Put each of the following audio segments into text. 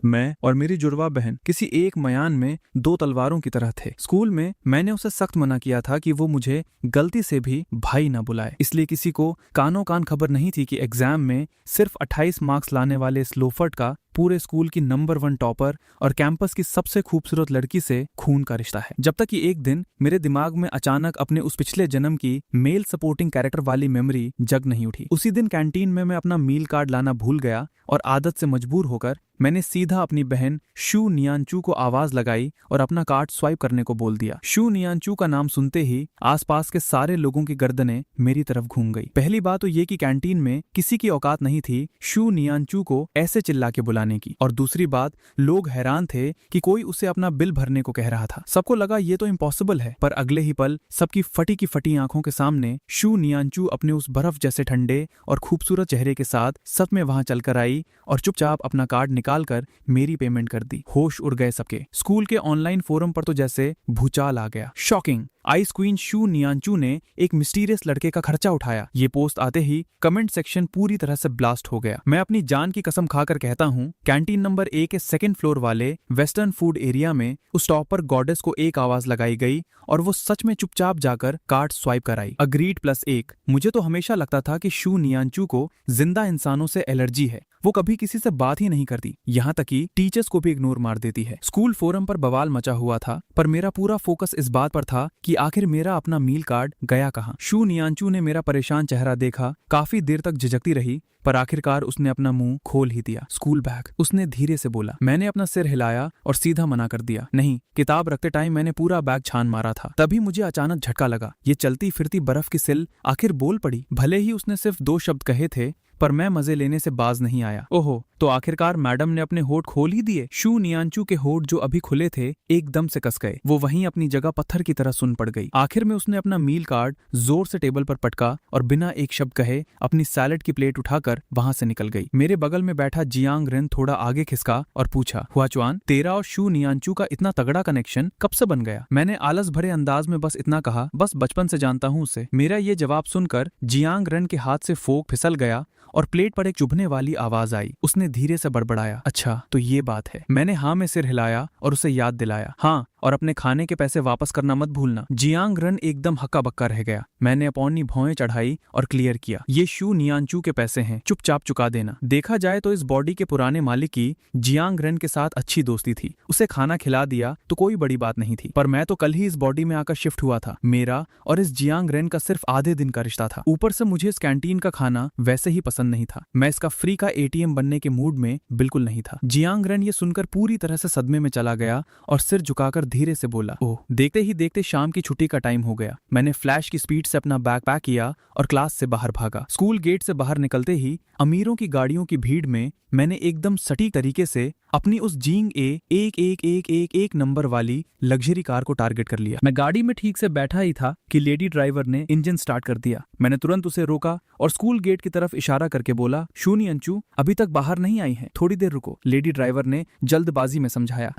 मैं और मेरी जुड़वा बहन किसी एक मयान में दो तलवारों की तरह थे। स्कूल में मैंने उसे सख्त मना किया था कि वो मुझे गलती से भी भाई ना बुलाए, इसलिए किसी को कानो कान खबर नहीं थी कि एग्जाम में सिर्फ 28 मार्क्स लाने वाले इस लोफर्ट का पूरे स्कूल की नंबर 1 टॉपर और कैंपस की सबसे खूबसूरत लड़की से खून का रिश्ता है। जब तक कि एक दिन मेरे दिमाग में अचानक अपने उस पिछले जन्म की मेल सपोर्टिंग कैरेक्टर वाली मेमोरी जग नहीं उठी। उसी दिन कैंटीन में मैं अपना मील कार्ड लाना भूल गया और आदत से मजबूर होकर मैंने सीधा अपनी बहन शू नियांचू को आवाज लगाई और अपना कार्ड स्वाइप करने को बोल दिया। शू नियांचू का नाम सुनते ही आसपास के सारे लोगों की गर्दनें मेरी तरफ घूम गई। पहली बात तो ये कि कैंटीन में किसी की औकात नहीं थी शू नियांचू को ऐसे चिल्ला के बुलाने की, और दूसरी बात, लोग हैरान थे कि कोई उसे अपना बिल भरने को कह रहा था। सबको लगा ये तो इम्पॉसिबल है, पर अगले ही पल सबकी फटी की फटी आंखों के सामने शू नियांचू अपने उस बर्फ जैसे ठंडे और खूबसूरत चेहरे के साथ सच में वहां चलकर आई और चुपचाप अपना कार्ड निकालकर मेरी पेमेंट कर दी। होश उड़ गए सबके। स्कूल के ऑनलाइन फोरम पर तो जैसे भूचाल आ गया। शॉकिंग, आइस क्वीन शू नियांचू ने एक मिस्टीरियस लड़के का खर्चा उठाया। ये पोस्ट आते ही कमेंट सेक्शन पूरी तरह से ब्लास्ट हो गया। मैं अपनी जान की कसम खाकर कहता हूँ, कैंटीन नंबर 1 के 2nd फ्लोर वाले वेस्टर्न फूड एरिया में उस टॉपर गॉडेस को एक आवाज लगाई गई और वो सच में चुपचाप जाकर कार्ड स्वाइप कराई। अग्रीड +1। मुझे तो हमेशा लगता था कि शू नियांचू को जिंदा इंसानों से एलर्जी है। वो कभी किसी से बात ही नहीं करती, यहाँ तक कि टीचर्स को भी इग्नोर मार देती है। स्कूल फोरम पर बवाल मचा हुआ था, पर मेरा पूरा फोकस इस बात पर था कि आखिर मेरा अपना मील कार्ड गया कहाँ। शू नियांचू ने मेरा परेशान चेहरा देखा, काफी देर तक झिझकती रही, पर आखिरकार उसने अपना मुंह खोल ही दिया। स्कूल बैग, उसने धीरे से बोला। मैंने अपना सिर हिलाया और सीधा मना कर दिया। नहीं, किताब रखते टाइम मैंने पूरा बैग छान मारा था। तभी मुझे अचानक झटका लगा। ये चलती फिरती बर्फ की सिल आखिर बोल पड़ी। भले ही उसने सिर्फ 2 शब्द कहे थे, पर मैं मजे लेने से बाज नहीं आया। ओहो, तो आखिरकार मैडम ने अपने होठ खोल ही दिए। शू नियांचू के होठ जो अभी खुले थे एकदम से कस गए। वो वहीं अपनी जगह पत्थर की तरह सुन पड़ गई। आखिर में उसने अपना मील कार्ड जोर से टेबल पर पटका और बिना एक शब्द कहे अपनी सैलेड की प्लेट उठाकर वहां से निकल गई। मेरे बगल में बैठा जियांग रेन थोड़ा आगे खिसका और पूछा, हुआचुआन, तेरा और शू नियांचू का इतना तगड़ा कनेक्शन कब से बन गया? मैंने आलस भरे अंदाज में बस इतना कहा, बस बचपन से जानता हूँ उसे। मेरा ये जवाब सुनकर जियांग रेन के हाथ से फोक फिसल गया और प्लेट पर एक चुभने वाली आवाज आई। उसने धीरे से बड़बड़ाया, अच्छा तो ये बात है। मैंने हाँ में सिर हिलाया और उसे याद दिलाया, हाँ, और अपने खाने के पैसे वापस करना मत भूलना। जियांग रन एकदम हक्का बक्का रह गया। मैंने अपनी भौएं चढ़ाई और क्लियर किया, ये शू नियांचू के पैसे हैं, चुपचाप चुका देना। देखा जाए तो इस बॉडी के पुराने मालिक की जियांग रन के साथ अच्छी दोस्ती थी। उसे खाना खिला दिया तो कोई बड़ी बात नहीं थी, पर मैं तो कल ही इस बॉडी में आकर शिफ्ट हुआ था। मेरा और इस जियांग रन का सिर्फ आधे दिन का रिश्ता था। ऊपर से मुझे इस कैंटीन का खाना वैसे ही पसंद नहीं था। मैं इसका फ्री का ATM बनने के मूड में बिल्कुल नहीं था। जियांग रन ये सुनकर पूरी तरह से सदमे में चला गया और सिर झुकाकर धीरे से बोला, ओह, देखते ही देखते शाम की छुट्टी का टाइम हो गया। मैंने फ्लैश की स्पीड से अपना बैग पैक किया और क्लास से बाहर भागा। स्कूल गेट से बाहर निकलते ही अमीरों की गाड़ियों की भीड़ में मैंने एकदम सटीक तरीके से अपनी उस जींग ए 11111 नंबर वाली लग्जरी कार को टारगेट कर लिया। मैं गाड़ी में ठीक से बैठा ही था कि लेडी ड्राइवर ने इंजन स्टार्ट कर दिया। मैंने तुरंत उसे रोका और स्कूल गेट की तरफ इशारा करके बोला, शू नियांचू अभी तक बाहर नहीं आई है, थोड़ी देर रुको। लेडी ड्राइवर ने जल्दबाजी में समझाया,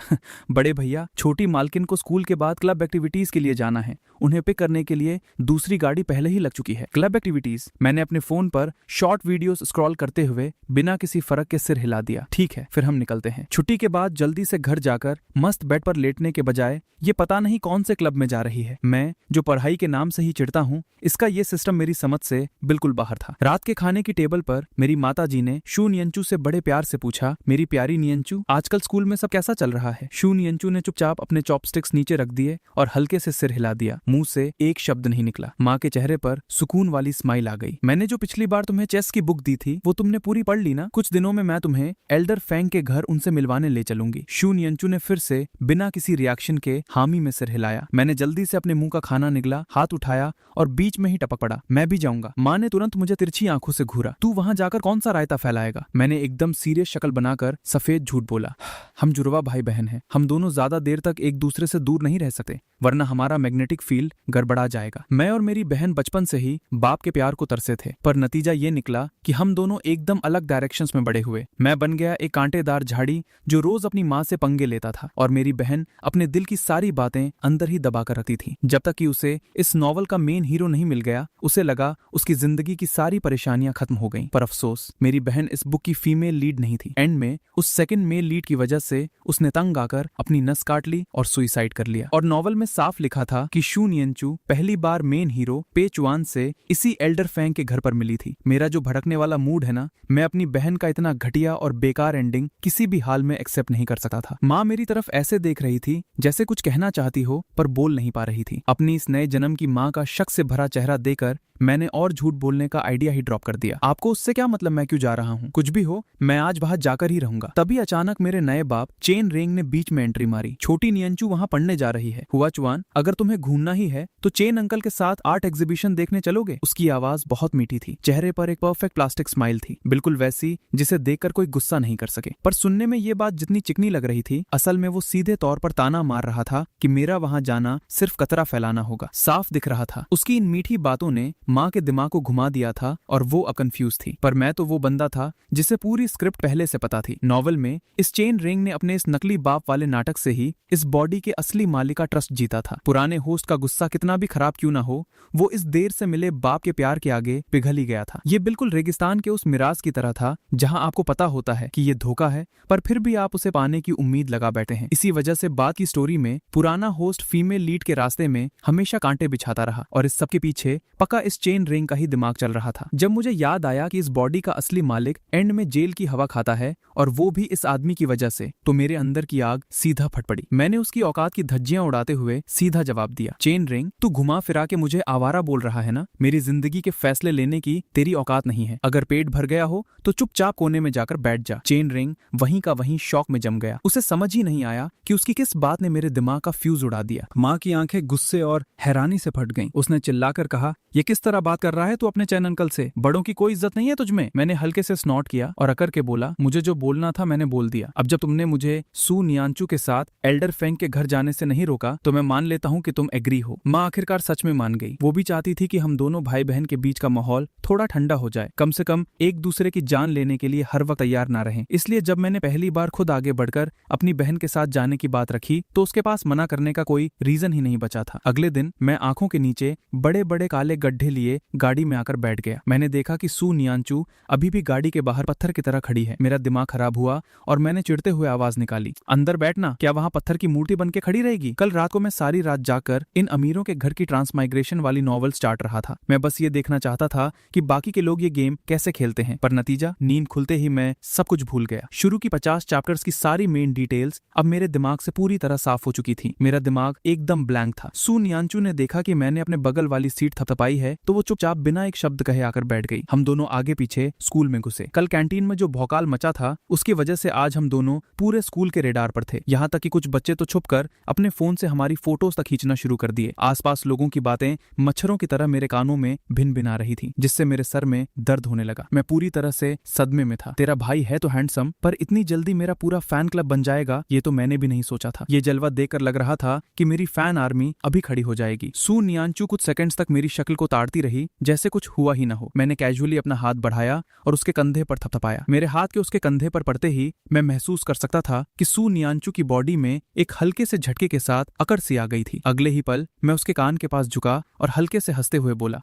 बड़े भैया, छोटी मालकिन को स्कूल के बाद क्लब एक्टिविटीज के लिए जाना है। उन्हें पिक करने के लिए दूसरी गाड़ी पहले ही लग चुकी है। Club activities? मैंने अपने फोन पर शॉर्ट वीडियोस स्क्रॉल करते हुए बिना किसी फर्क के सिर हिला दिया। ठीक है, फिर हम निकलते हैं। छुट्टी के बाद जल्दी से घर जाकर मस्त बेड पर लेटने के बजाय ये पता नहीं कौन से क्लब में जा रही है। मैं जो पढ़ाई के नाम से ही चिढ़ता हूँ, इसका ये सिस्टम मेरी समझ से बिल्कुल बाहर था। रात के खाने की टेबल पर मेरी माता जी ने शू नियांचू से बड़े प्यार से पूछा, मेरी प्यारी नियांचू, आजकल स्कूल में सब कैसा चल रहा है? शू नियांचू ने चुपचाप अपने चॉपस्टिक्स नीचे रख दिए और हल्के से सिर हिला दिया। मुंह से एक शब्द नहीं निकला। माँ के चेहरे पर सुकून वाली स्माइल आ गई। मैंने जो पिछली बार तुम्हें चेस की बुक दी थी, वो तुमने पूरी पढ़ ली ना? कुछ दिनों में मैं तुम्हें एल्डर फेंग के घर उनसे मिलवाने ले चलूंगी। शू नियांचू ने फिर से बिना किसी रिएक्शन के हामी में सिर हिलाया। मैंने जल्दी से अपने मुंह का खाना निगला, हाथ उठाया और बीच में ही टपक पड़ा, मैं भी जाऊंगा। माँ ने तुरंत मुझे तिरछी आंखों से घूरा, तू वहां जाकर कौन सा रायता फैलाएगा? मैंने एकदम सीरियस शक्ल बनाकर सफेद झूठ बोला, हम जुड़वा भाई बहन हैं, हम दोनों ज्यादा देर तक एक दूसरे से दूर नहीं रह सकते। वरना हमारा मैग्नेटिक फील्ड गड़बड़ा जाएगा। मैं और मेरी बहन बचपन से ही बाप के प्यार को तरसे थे, पर नतीजा ये निकला कि हम दोनों एकदम अलग डायरेक्शंस में बड़े हुए। मैं बन गया एक कांटेदार झाड़ी जो रोज अपनी माँ से पंगे लेता था, और मेरी बहन अपने दिल की सारी बातें अंदर ही दबा कर रखती थी। जब तक कि उसे इस नॉवल का मेन हीरो नहीं मिल गया, उसे लगा उसकी जिंदगी की सारी परेशानियां खत्म हो गईं। पर अफसोस, मेरी बहन इस बुक की फीमेल लीड नहीं थी। एंड में उस सेकंड मेल लीड की वजह से उसने तंग आकर अपनी नस काट ली और सुसाइड कर लिया। और नॉवल में साफ लिखा था कि शू नियंचू पहली बार मेन हीरो पे चुआन से इसी एल्डर फैंग के घर पर मिली थी। मेरा जो भड़कने वाला मूड है ना, मैं अपनी बहन का इतना घटिया और बेकार एंडिंग किसी भी हाल में एक्सेप्ट नहीं कर सकता था। माँ मेरी तरफ ऐसे देख रही थी जैसे कुछ कहना चाहती हो पर बोल नहीं पा रही थी। अपनी इस नए जन्म की माँ का शक से भरा चेहरा देकर मैंने और झूठ बोलने का आइडिया ही ड्रॉप कर दिया। आपको उससे क्या मतलब, मैं क्यों जा रहा हूँ? कुछ भी हो, मैं आज वहां जाकर ही रहूंगा। तभी अचानक मेरे नए बाप चेन रेंग ने बीच में एंट्री मारी। छोटी नियंचू वहां पढ़ने जा रही है। हुआ चुआन, अगर तुम्हें घूमना ही है तो चेन अंकल के साथ आर्ट एग्जीबिशन देखने चलोगे? उसकी आवाज बहुत मीठी थी, चेहरे पर एक परफेक्ट प्लास्टिक स्माइल थी, बिल्कुल वैसी जिसे देखकर कोई गुस्सा नहीं कर सके। पर सुनने में ये बात जितनी चिकनी लग रही थी, असल में वो सीधे तौर पर ताना मार रहा था कि मेरा वहां जाना सिर्फ कतरा फैलाना होगा। साफ दिख रहा था उसकी इन मीठी बातों ने माँ के दिमाग को घुमा दिया था और वो अब कंफ्यूज थी। पर मैं तो वो बंदा था जिसे पूरी स्क्रिप्ट पहले से पता थी। नॉवल में इस चेन रिंग ने अपने इस नकली बाप वाले नाटक से ही इस बॉडी के असली मालिक का ट्रस्ट जीता था। पुराने होस्ट का गुस्सा कितना भी खराब क्यों ना हो, वो इस देर से मिले बाप के प्यार के आगे पिघल ही गया था। ये बिल्कुल रेगिस्तान के उस मिराज की तरह था जहां आपको पता होता है कि ये धोखा है, पर फिर भी आप उसे पाने की उम्मीद लगा बैठे हैं। इसी वजह से बात की स्टोरी में पुराना होस्ट फीमेल लीड के रास्ते में हमेशा कांटे बिछाता रहा, और इस सब के पीछे पक्का इस चेन रिंग का ही दिमाग चल रहा था। जब मुझे याद आया कि इस बॉडी का असली मालिक एंड में जेल की हवा खाता है, और वो भी इस आदमी की वजह से, तो मेरे अंदर की आग सीधा फट पड़ी। मैंने उसकी औकात की धज्जियां उड़ाते हुए सीधा जवाब दिया, चेन रिंग, तू घुमा फिरा के मुझे आवारा बोल रहा है ना? मेरी जिंदगी के फैसले लेने की तेरी औकात नहीं है। अगर पेट भर गया हो तो चुपचाप कोने में जाकर बैठ जा। चेन रिंग वहीं का वहीं शॉक में जम गया। उसे समझ ही नहीं आया कि उसकी किस बात ने मेरे दिमाग का फ्यूज उड़ा दिया। माँ की आंखें गुस्से और हैरानी से फट गईं। उसने चिल्लाकर कहा, ये किस तरह बात कर रहा है तू अपने चैन अंकल से? बड़ों की कोई इज्जत नहीं है तुझमें? मैंने हल्के से स्नॉट किया और अकर के बोला, मुझे जो बोलना था मैंने बोल दिया। अब जब तुमने मुझे सू नियांचू के साथ एल्डर फेंग के घर जाने से नहीं रोका तो मैं मान लेता हूँ कि तुम एग्री हो। माँ आखिरकार सच में मान गई। वो भी चाहती थी कि हम दोनों भाई बहन के बीच का माहौल थोड़ा ठंडा हो जाए, कम से कम एक दूसरे की जान लेने के लिए हर वक्त तैयार ना रहें। इसलिए जब मैंने पहली बार खुद आगे बढ़कर अपनी बहन के साथ जाने की बात रखी तो उसके पास मना करने का कोई रीजन ही नहीं बचा था। अगले दिन मैं आंखों के नीचे बड़े बड़े काले गड्ढे लिए गाड़ी में आकर बैठ गया। मैंने देखा कि सू नियांचू अभी भी गाड़ी के बाहर पत्थर की तरह खड़ी है। मेरा दिमाग खराब हुआ और मैंने चिढ़ते हुए आवाज निकाली, अंदर बैठना, क्या वहां पत्थर की मूर्ति बन के खड़ी रहेगी? कल रात को मैं सारी रात जाकर इन अमीरों के घर की ट्रांसमाइग्रेशन वाली नॉवल स्टार्ट रहा था। मैं बस ये देखना चाहता था कि बाकी के लोग ये गेम कैसे खेलते हैं, पर नतीजा, नींद खुलते ही मैं सब कुछ भूल गया। शुरू की 50 चैप्टर्स की सारी मेन डिटेल्स अब मेरे दिमाग से पूरी तरह साफ हो चुकी थी। मेरा दिमाग एकदम ब्लैंक था। सू नियांचू ने देखा कि मैंने अपने बगल वाली सीट थपथपाई है तो वो चुपचाप बिना एक शब्द कहे आकर बैठ गई। हम दोनों आगे पीछे स्कूल में घुसे। कल कैंटीन में जो भौकाल मचा था उसकी वजह से आज हम दोनों पूरे स्कूल के रेडार पर थे। यहाँ तक कि कुछ बच्चे तो छुपकर अपने फोन से हमारी फोटोज तक खींचना शुरू कर दिए। आसपास लोगों की बातें मच्छरों की तरह मेरे कानों में भिन भिना रही थी, जिससे मेरे सर में दर्द होने लगा। मैं पूरी तरह से सदमे में था। तेरा भाई है तो हैंडसम, पर इतनी जल्दी मेरा पूरा फैन क्लब बन जाएगा ये तो मैंने भी नहीं सोचा था। ये जलवा देखकर लग रहा था कि मेरी फैन आर्मी अभी खड़ी हो जाएगी। सू नियांचू कुछ सेकंड्स तक मेरी शक्ल को ताड़ती रही जैसे कुछ हुआ ही ना हो। मैंने कैजुअली अपना हाथ बढ़ाया और उसके कंधे पर थपथपाया। मेरे हाथ के उसके कंधे पर पड़ते ही मैं महसूस कर सकता था कि सू नियांचू की बॉडी में एक हल्के से झटके के साथ अकड़ सी आ गई थी। अगले ही पल मैं उसके कान के पास झुका और हल्के से हंसते हुए बोला,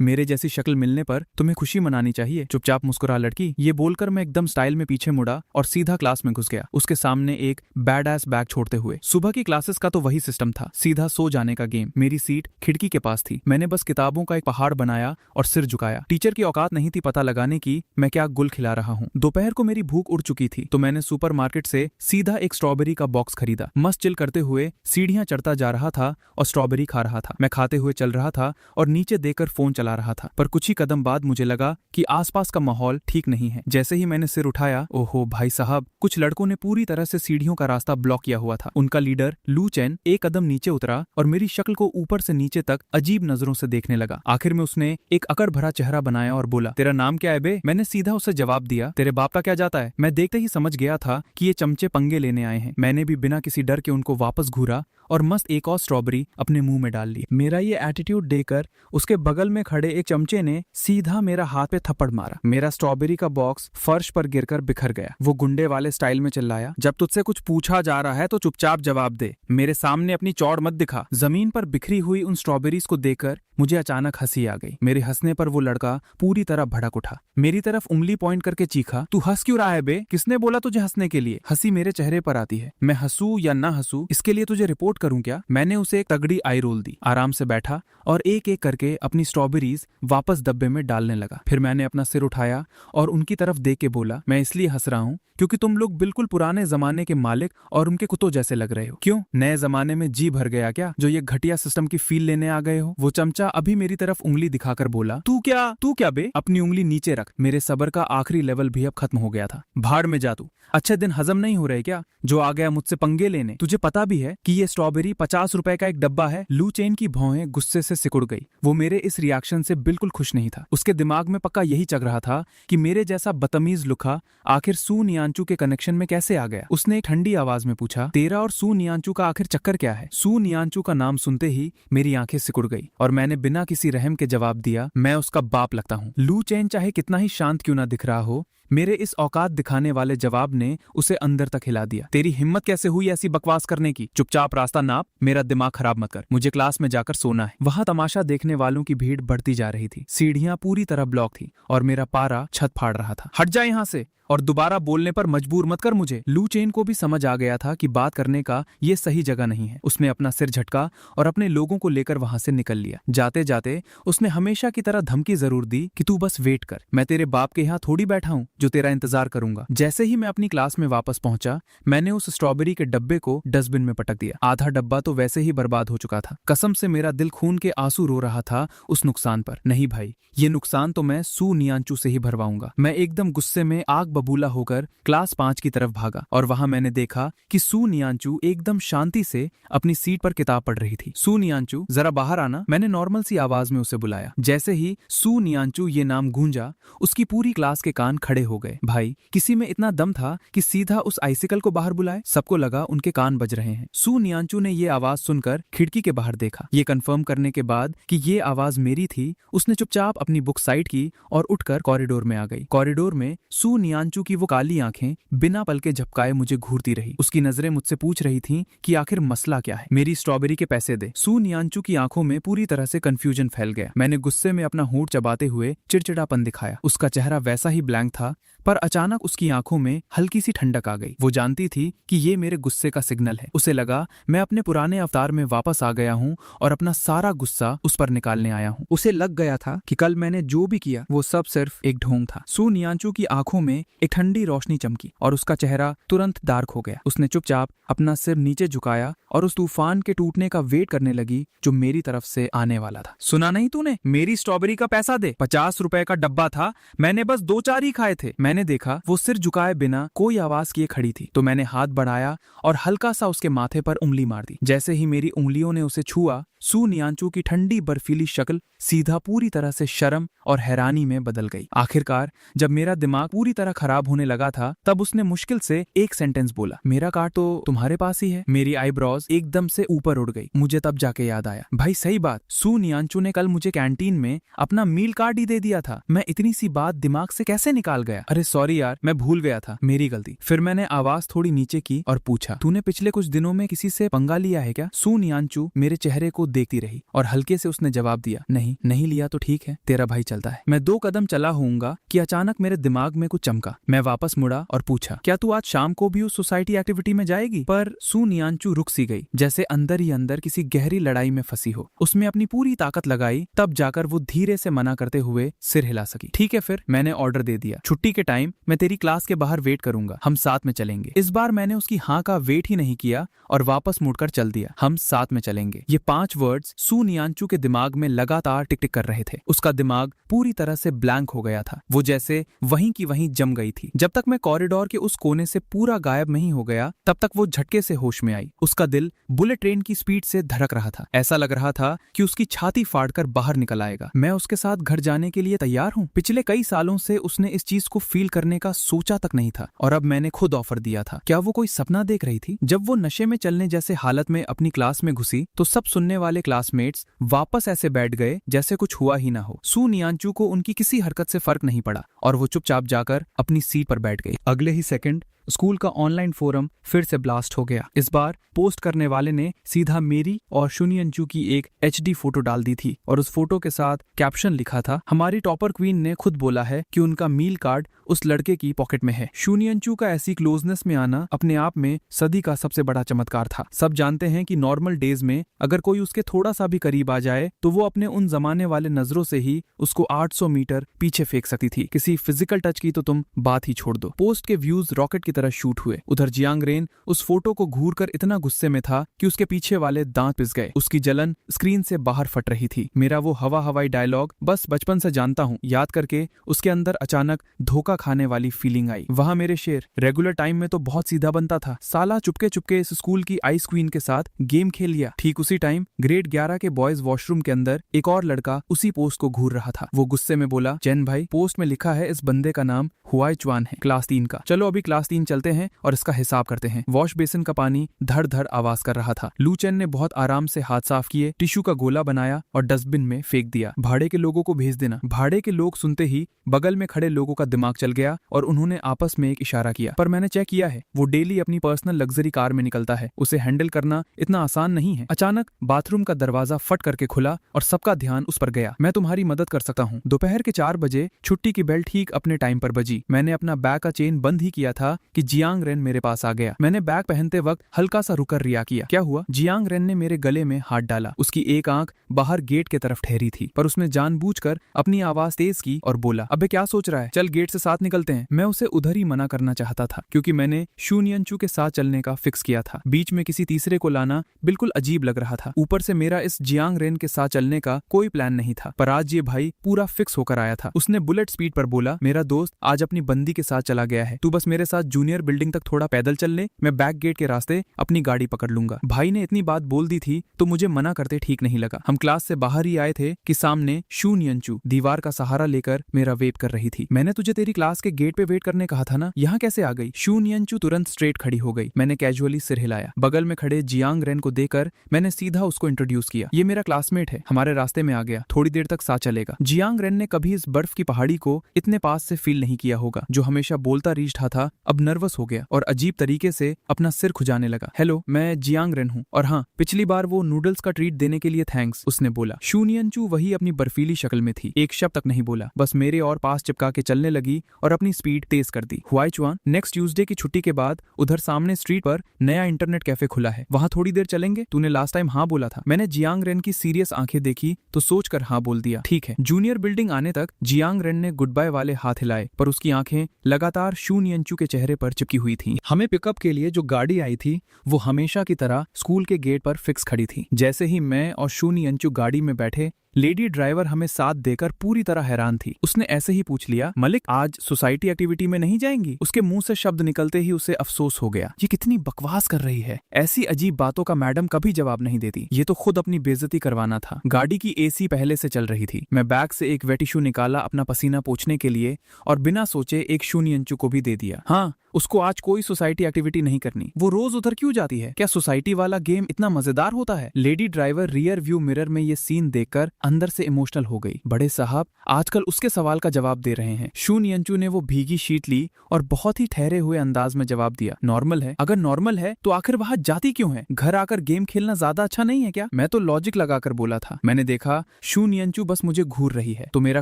मेरे जैसी शक्ल मिलने पर तुम्हें खुशी मनानी चाहिए। चुपचाप मुस्कुरा लड़की। ये बोलकर मैं एकदम स्टाइल में पीछे मुड़ा और सीधा क्लास में घुस गया, उसके सामने एक बैड एस बैग छोड़ते हुए। सुबह की क्लासेस का तो वही सिस्टम था, सीधा सो जाने का गेम। मेरी सीट खिड़की के पास थी। मैंने बस किताबों का एक पहाड़ बनाया और सिर झुकाया। टीचर की औकात नहीं थी पता लगाने की मैं क्या गुल खिला रहा हूँ। दोपहर को मेरी भूख उड़ चुकी थी तो मैंने सुपरमार्केट से सीधा एक स्ट्रॉबेरी का बॉक्स खरीदा। मस्त चिल करते हुए सीढ़ियां चढ़ता जा रहा था और स्ट्रॉबेरी खा रहा था। मैं खाते हुए चल रहा था और नीचे देखकर फोन चला रहा था, पर कुछ ही कदम बाद मुझे लगा कि आसपास का माहौल ठीक नहीं है। जैसे ही मैंने सिर उठाया, ओहो भाई साहब, कुछ लड़कों ने पूरी तरह से सीढ़ियों का रास्ता ब्लॉक किया हुआ था। उनका लीडर लू चेन एक कदम नीचे उतरा और मेरी शक्ल को ऊपर से नीचे तक अजीब नजरों से देखने लगा। आखिर में उसने एक अकड़ भरा चेहरा बनाया और बोला, तेरा नाम क्या है बे? मैंने सीधा उसे जवाब दिया, तेरे बाप का क्या जाता है? मैं देखते ही समझ गया था कि ये चमचे पंगे लेने आए हैं। मैंने भी बिना किसी डर के उनको वापस घूरा और मस्त एक और स्ट्रॉबेरी अपने मुंह में डाल ली। मेरा ये एटीट्यूड देखकर उसके बगल में खड़े एक चमचे ने सीधा मेरा हाथ पे थप्पड़ मारा। मेरा स्ट्रॉबेरी का बॉक्स फर्श पर गिरकर बिखर गया। वो गुंडे वाले स्टाइल में चिल्लाया, जब तुझसे कुछ पूछा जा रहा है तो चुपचाप जवाब दे, मेरे सामने अपनी चौड़ मत दिखा। जमीन पर बिखरी हुई उन स्ट्रॉबेरीज को देखकर मुझे अचानक हंसी आ गई। मेरे हंसने पर वो लड़का पूरी तरह भड़क उठा, मेरी तरफ उंगली पॉइंट करके चीखा, तू हंस क्यों रहा है बे? किसने बोला तुझे हंसने के लिए? हंसी मेरे चेहरे पर आती है, मैं हंसू या ना हंसू इसके लिए तुझे रिपोर्ट करूं क्या? मैंने उसे एक तगड़ी आई रोल दी, आराम से बैठा और एक एक करके अपनी स्ट्रॉबेरीज वापस डब्बे में डालने लगा। फिर मैंने अपना सिर उठाया और उनकी तरफ देख के बोला, मैं इसलिए हंस रहा हूँ क्योंकि तुम लोग बिल्कुल पुराने जमाने के मालिक और उनके कुत्तों जैसे लग रहे हो। क्यों, नए जमाने में जी भर गया क्या जो ये घटिया सिस्टम की फील लेने आ गए हो? वो चमचा अभी मेरी तरफ उंगली दिखाकर बोला, तू क्या बे? अपनी उंगली नीचे रख। मेरे सब्र का आखिरी लेवल भी अब खत्म हो गया था। भाड़ में जा तू। अच्छे दिन हजम नहीं हो रहे क्या जो आ गया मुझसे पंगे लेने? तुझे पता भी है कि ये स्ट्रॉबेरी 50 रुपए का एक डब्बा है। लू चेन की भौहें गुस्से से सिकुड़ गई। वो मेरे इस रिएक्शन से बिल्कुल खुश नहीं था। उसके दिमाग में पक्का यही चल रहा था कि मेरे जैसा बदतमीज लुखा आखिर सू नियांचू के कनेक्शन में कैसे आ गया। उसने एक ठंडी आवाज में पूछा, तेरा और सू नियांचू का आखिर चक्कर क्या है? सू नियांचू का नाम सुनते ही मेरी आंखें सिकुड़ गई और मैंने बिना किसी रहम के जवाब दिया, मैं उसका बाप लगता हूँ। लू चेन चाहे कितना ही शांत क्यों ना दिख रहा हो, मेरे इस औकात दिखाने वाले जवाब ने उसे अंदर तक हिला दिया। तेरी हिम्मत कैसे हुई ऐसी बकवास करने की? चुपचाप रास्ता नाप, मेरा दिमाग खराब मत कर। मुझे क्लास में जाकर सोना है। वहां तमाशा देखने वालों की भीड़ बढ़ती जा रही थी। सीढ़ियां पूरी तरह ब्लॉक थी और मेरा पारा छत फाड़ रहा था। हट जा यहाँ से और दोबारा बोलने पर मजबूर मत कर मुझे। लू चेन को भी समझ आ गया था कि बात करने का ये सही जगह नहीं है। उसने अपना सिर झटका और अपने लोगों को लेकर वहां से निकल लिया। जाते जाते उसने हमेशा की तरह धमकी जरूर दी कि तू बस वेट कर, मैं तेरे बाप के यहाँ थोड़ी बैठा हूँ जो तेरा इंतजार करूंगा। जैसे ही मैं अपनी क्लास में वापस पहुंचा, मैंने उस स्ट्रॉबेरी के डब्बे को डस्टबिन में पटक दिया। आधा डब्बा तो वैसे ही बर्बाद हो चुका था। कसम से मेरा दिल खून के आंसू रो रहा था उस नुकसान पर। नहीं भाई, ये नुकसान तो मैं सू नियांचू से ही भरवाऊंगा। मैं एकदम गुस्से में आग बबूला होकर क्लास 5 की तरफ भागा और वहां मैंने देखा कि सू नियांचू एकदम शांति से अपनी सीट पर किताब पढ़ रही थी। सू नियांचू, जरा बाहर आना, मैंने नॉर्मल सी आवाज में उसे बुलाया। जैसे ही सू नियांचू ये नाम गूंजा, उसकी पूरी क्लास के कान खड़े हो गए। भाई, किसी में इतना दम था कि सीधा उस आइसिकल को बाहर बुलाए? सबको लगा उनके कान बज रहे हैं। सू नियांचू ने ये आवाज सुनकर खिड़की के बाहर देखा। ये कंफर्म करने के बाद कि ये आवाज मेरी थी, उसने चुपचाप अपनी बुक साइड की और उठकर कॉरिडोर में आ गई। कॉरिडोर में सू नियांचू की वो काली आंखें बिना पल के झपकाए मुझे घूरती रही। उसकी नजरें मुझसे पूछ रही थीं कि आखिर मसला क्या है। मेरी स्ट्रॉबेरी के पैसे दे। सू नियांचू की आंखों में पूरी तरह से कंफ्यूजन फैल गया। मैंने गुस्से में अपना होंठ चबाते हुए चिड़चिड़ापन दिखाया। उसका चेहरा वैसा ही ब्लैंक था, पर अचानक उसकी आंखों में हल्की सी ठंडक आ गई। वो जानती थी कि ये मेरे गुस्से का सिग्नल है। उसे लगा मैं अपने पुराने अवतार में वापस आ गया हूँ और अपना सारा गुस्सा उस पर निकालने आया हूँ। उसे लग गया था कि कल मैंने जो भी किया वो सब सिर्फ एक ढोंग था। सू नियांचू की आंखों में एक ठंडी रोशनी चमकी और उसका चेहरा तुरंत डार्क हो गया। उसने चुपचाप अपना सिर नीचे झुकाया और उस तूफान के टूटने का वेट करने लगी जो मेरी तरफ से आने वाला था। सुना नहीं तूने? मेरी स्ट्रॉबेरी का पैसा दे। 50 रुपए का डब्बा था, मैंने बस 2-4 ही खाए थे। मैंने देखा वो सिर झुकाए बिना कोई आवाज किए खड़ी थी, तो मैंने हाथ बढ़ाया और हल्का सा उसके माथे पर उंगली मार दी। जैसे ही मेरी उंगलियों ने उसे छुआ, सू नियांचू की ठंडी बर्फीली शक्ल सीधा पूरी तरह से शर्म और हैरानी में बदल गई। आखिरकार जब मेरा दिमाग पूरी तरह खराब होने लगा था, तब उसने मुश्किल से एक सेंटेंस बोला, मेरा कार्ड तो तुम्हारे पास ही है। मेरी आईब्रोज एकदम से ऊपर उड़ गई। मुझे तब जाके याद आया, भाई सही बात, सू नियांचू ने कल मुझे कैंटीन में अपना मील कार्ड ही दे दिया था। मैं इतनी सी बात दिमाग से कैसे निकाल गया? अरे सॉरी यार, मैं भूल गया था, मेरी गलती। फिर मैंने आवाज थोड़ी नीचे की और पूछा, तूने पिछले कुछ दिनों में किसी से पंगा लिया है क्या? सू नियांचू मेरे चेहरे को देखती रही और हल्के से उसने जवाब दिया, नहीं लिया तो ठीक है, तेरा भाई चलता है। मैं 2 कदम चला होऊंगा कि अचानक मेरे दिमाग में कुछ चमका। होगा। मैं वापस मुड़ा और पूछा, क्या तू आज शाम को भी उस सोसाइटी एक्टिविटी में जाएगी? पर सू नियानचू रुक सी गई, जैसे अंदर ही अंदर किसी गहरी लड़ाई में फंसी हो। उसमें अपनी पूरी ताकत लगाई, तब जाकर वो धीरे से मना करते हुए सिर हिला सकी। ठीक है फिर, मैंने ऑर्डर दे दिया। छुट्टी के टाइम मैं तेरी क्लास के बाहर वेट करूंगा, हम साथ में चलेंगे। इस बार मैंने उसकी हाँ का वेट ही नहीं किया और वापस मुड़कर चल दिया। हम साथ में चलेंगे। ये 5 वर्ड्स सू नियानचू के दिमाग में लगातार टिक टिक कर रहे थे। उसका दिमाग पूरी तरह से ब्लैंक हो गया था। वो जैसे वहीं की वहीं जम गई थी। जब तक मैं कॉरिडोर के उस कोने से पूरा गायब नहीं हो गया, तब तक वो झटके से होश में आई। उसका दिल बुलेट ट्रेन की स्पीड से धड़क रहा था। ऐसा लग रहा था कि उसकी छाती फाड़कर बाहर निकल आएगा। मैं उसके साथ घर जाने के लिए तैयार हूँ। पिछले कई सालों से उसने इस चीज को फील करने का सोचा तक नहीं था, और अब मैंने खुद ऑफर दिया था। क्या वो कोई सपना देख रही थी? जब वो नशे में चलने जैसे हालत में अपनी क्लास में घुसी, तो सब सुनने वाले क्लासमेट्स वापस ऐसे बैठ गए जैसे कुछ हुआ ही ना हो। सू नियानचू को उनकी किसी हरकत से फर्क नहीं पड़ा और वो चुपचाप जाकर अपनी सीट पर बैठ गई। अगले ही सेकंड स्कूल का ऑनलाइन फोरम फिर से ब्लास्ट हो गया। इस बार पोस्ट करने वाले ने सीधा मेरी और शू नियानचू की एक HD फोटो डाल दी थी और उस फोटो के साथ कैप्शन लिखा था, हमारी टॉपर क्वीन ने खुद बोला है कि उनका मील कार्ड उस लड़के की पॉकेट में है। शू नियानचू का ऐसी क्लोजनेस में आना अपने आप में सदी का सबसे बड़ा चमत्कार था। सब जानते हैं कि नॉर्मल डेज में अगर कोई उसके थोड़ा सा भी करीब आ जाए तो वो अपने उन जमाने वाले नजरों से ही उसको 800 मीटर पीछे फेंक सकती थी। किसी फिजिकल टच की तो तुम बात ही छोड़ दो। पोस्ट के व्यूज रॉकेट की तरह शूट हुए। उधर जियांग रेन उस फोटो को घूरकर इतना गुस्से में था कि उसके पीछे वाले दांत पिस गए। उसकी जलन स्क्रीन से बाहर फट रही थी। मेरा वो हवाई डायलॉग बस बचपन से जानता हूँ याद करके उसके अंदर अचानक धोखा खाने वाली फीलिंग आई। वहां मेरे शेर रेगुलर टाइम में तो बहुत सीधा बनता था, साला चुपके चुपके इस स्कूल की आइस क्वीन के साथ गेम खेल लिया। ठीक उसी टाइम ग्रेड 11 के बॉयज वॉशरूम के अंदर एक और लड़का उसी पोस्ट को घूर रहा था। वो गुस्से में बोला, चैन भाई, पोस्ट में लिखा है इस बंदे का नाम हुआई चुआन है, क्लास 3 का। चलो अभी क्लास 3 चलते हैं और इसका हिसाब करते हैं। वॉश बेसिन का पानी धड़ धड़ आवाज कर रहा था। लू चैन ने बहुत आराम से हाथ साफ किए, टिश्यू का गोला बनाया और डस्टबिन में फेंक दिया। भाड़े के लोगों को भेज देना। भाड़े के लोग सुनते ही बगल में खड़े लोगों का दिमाग चल गया और उन्होंने आपस में एक इशारा किया। पर मैंने चेक किया है, वो डेली अपनी पर्सनल लग्जरी कार में निकलता है, उसे हैंडल करना इतना आसान नहीं है। अचानक बाथरूम का दरवाजा फट करके खुला और सबका ध्यान उस पर गया। मैं तुम्हारी मदद कर सकता हूँ। दोपहर के 4 बजे छुट्टी की बेल ठीक अपने टाइम पर बजी। मैंने अपना बैग का चेन बंद ही किया था कि जियांग रेन मेरे पास आ गया। मैंने बैग पहनते वक्त हल्का सा रुकर रिया किया। क्या हुआ? जियांग रेन ने मेरे गले में हाथ डाला। उसकी एक आंख बाहर गेट के तरफ ठहरी थी, पर उसने जानबूझकर अपनी आवाज तेज की और बोला, अबे क्या सोच रहा है, चल गेट से साथ निकलते हैं। मैं उसे उधर ही मना करना चाहता था क्योंकि मैंने शू नियानचू के साथ चलने का फिक्स किया था। बीच में किसी तीसरे को लाना बिल्कुल अजीब लग रहा था। ऊपर से मेरा इस जियांग रेन के साथ चलने का कोई प्लान नहीं था, पर आज ये भाई पूरा फिक्स होकर आया था। उसने बुलेट स्पीड पर बोला, मेरा दोस्त आज अपनी बंदी के साथ चला गया है, तू बस मेरे साथ जूनियर बिल्डिंग तक थोड़ा पैदल चल ले, मैं बैक गेट के रास्ते अपनी गाड़ी पकड़ लूंगा। भाई ने इतनी बात बोल दी थी तो मुझे मना करते ठीक नहीं लगा। हम क्लास से बाहर ही आए थे कि सामने शू नियानचू दीवार का सहारा लेकर मेरा वेट कर रही थी। मैंने तुझे तेरी क्लास के गेट पे वेट करने कहा था ना, यहाँ कैसे आ गई? शू नियानचू तुरंत स्ट्रेट खड़ी हो गई। मैंने कैजुअली सिर हिलाया। बगल में खड़े जियांग रेन को देखकर मैंने सीधा उसको इंट्रोड्यूस किया। ये मेरा क्लासमेट है, हमारे रास्ते में आ गया, थोड़ी देर तक साथ चलेगा। जियांग रेन ने कभी इस बर्फ की पहाड़ी को इतने पास से फील नहीं किया होगा। जो हमेशा बोलता रीछ था अब नर्वस हो गया और अजीब तरीके से अपना सिर खुजाने लगा। हेलो, मैं जियांग रेन हूँ, और हाँ, पिछली बार वो नूडल्स का ट्रीट देने के लिए थैंक्स, उसने बोला। शू नियानचू वही अपनी बर्फीली शक्ल में थी, एक शब्द तक नहीं बोला, बस मेरे और पास चिपका के चलने लगी और अपनी स्पीड तेज कर दी। हुआई चुआन, नेक्स्ट ट्यूसडे की छुट्टी के बाद उधर सामने स्ट्रीट पर नया इंटरनेट कैफे खुला है, वहाँ थोड़ी देर चलेंगे? तूने लास्ट टाइम हाँ बोला था। मैंने जियांग रेन की सीरियस आंखें देखी तो सोचकर हाँ बोल दिया। ठीक है। जूनियर बिल्डिंग आने तक जियांग रेन ने गुड बाय वाले हाथ हिलाए, पर उसकी आंखें लगातार शू नियानचू के चेहरे पर चिपकी हुई थी। हमें पिकअप के लिए जो गाड़ी आई थी वो हमेशा की तरह स्कूल के गेट पर फिक्स खड़ी थी। जैसे ही मैं और शू नियानचू गाड़ी में बैठे, लेडी ड्राइवर हमें साथ देकर पूरी तरह हैरान थी। उसने ऐसे ही पूछ लिया, मलिक आज सोसाइटी एक्टिविटी में नहीं जाएंगी? उसके मुंह से शब्द निकलते ही उसे अफसोस हो गया। ये कितनी बकवास कर रही है, ऐसी अजीब बातों का मैडम कभी जवाब नहीं देती। ये तो खुद अपनी बेइज्जती करवाना था। गाड़ी की AC पहले से चल रही थी। मैं बैग से एक वेट टिश्यू निकाला अपना पसीना पोंछने के लिए और बिना सोचे एक शू नियानचू को भी दे दिया। हाँ, उसको आज कोई सोसाइटी एक्टिविटी नहीं करनी। वो रोज उधर क्यों जाती है? क्या सोसाइटी वाला गेम इतना मजेदार होता है? Lady driver rear view mirror में ये सीन देखकर अंदर से इमोशनल हो गई। बड़े साहब आजकल उसके सवाल का जवाब दे रहे हैं। शू नियंचू ने वो भीगी शीट ली और बहुत ही ठहरे हुए अंदाज में जवाब दिया, नॉर्मल है। अगर नॉर्मल है तो आखिर वहां जाती क्यों है? घर आकर गेम खेलना ज्यादा अच्छा नहीं है क्या? मैं तो लॉजिक लगाकर बोला था। मैंने देखा शू नियंचू बस मुझे घूर रही है, तो मेरा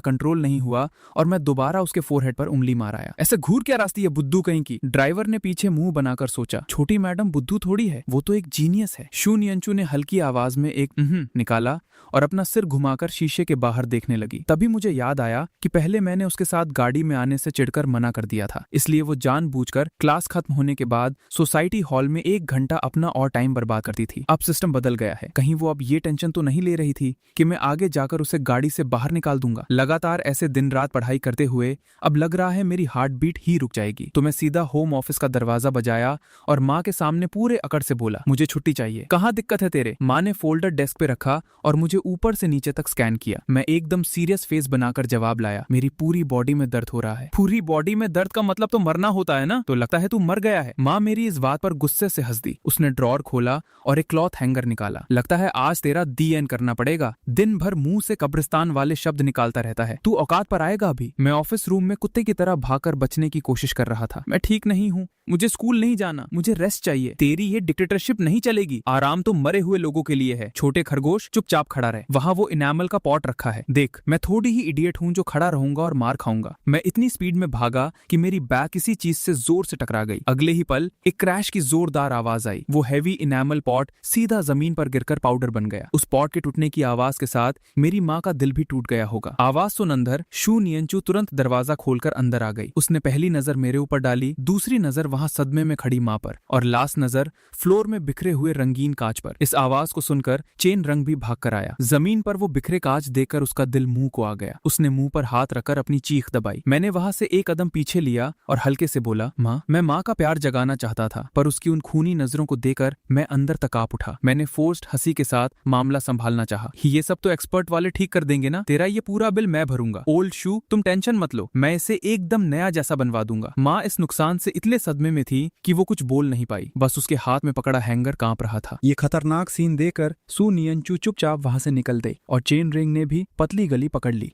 कंट्रोल नहीं हुआ और मैं दोबारा उसके फोरहेड पर उंगली मार आया। ऐसे घूर क्या रास्ती है बुद्धू कहीं की? ड्राइवर ने पीछे मुंह बनाकर सोचा, छोटी मैडम बुद्धू थोड़ी है, वो तो एक जीनियस है। शू नियंचू ने हल्की आवाज में एक निकाला और अपना सिर घुमाकर शीशे के बाहर देखने लगी। तभी मुझे याद आया कि पहले मैंने उसके साथ गाड़ी में आने से चिढ़कर मना कर दिया था, इसलिए वो जानबूझकर क्लास खत्म होने के बाद सोसाइटी हॉल में 1 घंटा अपना और टाइम बर्बाद करती थी। अब सिस्टम बदल गया है। कहीं वो अब ये टेंशन तो नहीं ले रही थी कि मैं आगे जाकर उसे गाड़ी से बाहर निकाल दूंगा। लगातार ऐसे दिन रात पढ़ाई करते हुए अब लग रहा है मेरी हार्ट बीट ही रुक जाएगी। तो मैं सीधा होम ऑफिस का दरवाजा बजाया और माँ के सामने पूरे अकड़ से बोला, मुझे छुट्टी चाहिए। कहाँ दिक्कत है तेरे? माँ ने फोल्डर डेस्क पे रखा और मुझे ऊपर से नीचे तक स्कैन किया। मैं एकदम सीरियस फेस बनाकर जवाब लाया, मेरी पूरी बॉडी में दर्द हो रहा है। पूरी बॉडी में दर्द का मतलब तो मरना होता है ना? तो लगता है तू मर गया है। माँ मेरी इस बात पर गुस्से से हंस दी। उसने ड्रॉर खोला और एक क्लॉथ हैंगर निकाला। लगता है आज तेरा DN करना पड़ेगा। दिन भर मुंह से कब्रिस्तान वाले शब्द निकालता रहता है। तू औकात पर आएगा अभी? मैं ऑफिस रूम में कुत्ते की तरह भागकर बचने की कोशिश कर रहा था। मैं ठीक नहीं हूँ, मुझे स्कूल नहीं जाना, मुझे रेस्ट चाहिए। तेरी ये डिक्टेटरशिप नहीं चलेगी। आराम तो मरे हुए लोगों के लिए है। छोटे खरगोश चुपचाप खड़ा रहे। वहाँ वो इनामल का पॉट रखा है, देख। मैं थोड़ी ही इडियट हूँ जो खड़ा रहूंगा और मार खाऊंगा। मैं इतनी स्पीड में भागा कि मेरी बैक किसी चीज से जोर से टकरा गई। अगले ही पल एक क्रैश की जोरदार आवाज आई। वो हैवी इनामल पॉट सीधा जमीन पर गिरकर पाउडर बन गया। उस पॉट के टूटने की आवाज के साथ मेरी माँ का दिल भी टूट गया होगा। आवाज सुन अंदर शू नियंचू तुरंत दरवाजा खोलकर अंदर आ गई। उसने पहली नजर मेरे ऊपर डाली, दूसरी नजर वहां सदमे में खड़ी माँ पर और लास्ट नजर फ्लोर में बिखरे हुए रंगीन कांच पर। इस आवाज को सुनकर चेन रंग भी भाग कर आया। जमीन पर वो बिखरे कांच देखकर उसका दिल मुंह को आ गया। उसने मुंह पर हाथ रखकर अपनी चीख दबाई। मैंने वहां से एक कदम पीछे लिया और हल्के से बोला, माँ। मैं माँ का प्यार जगाना चाहता था, पर उसकी उन खूनी नजरों को देखकर मैं अंदर तक कांप उठा। मैंने फोर्स्ड हंसी के साथ मामला संभालना चाहा। ये सब तो एक्सपर्ट वाले ठीक कर देंगे ना? तेरा ये पूरा बिल मैं भरूंगा। ओल्ड शू, तुम टेंशन मत लो, मैं इसे एकदम नया जैसा बनवा दूंगा। माँ इस नुकसान से इतने सदमे में थी कि वो कुछ बोल नहीं पाई। बस उसके हाथ में पकड़ा हैंगर कांप रहा था। ये खतरनाक सीन देखकर शू नियंचू चुपचाप वहां से निकल गई और चेन रिंग ने भी पतली गली पकड़ ली।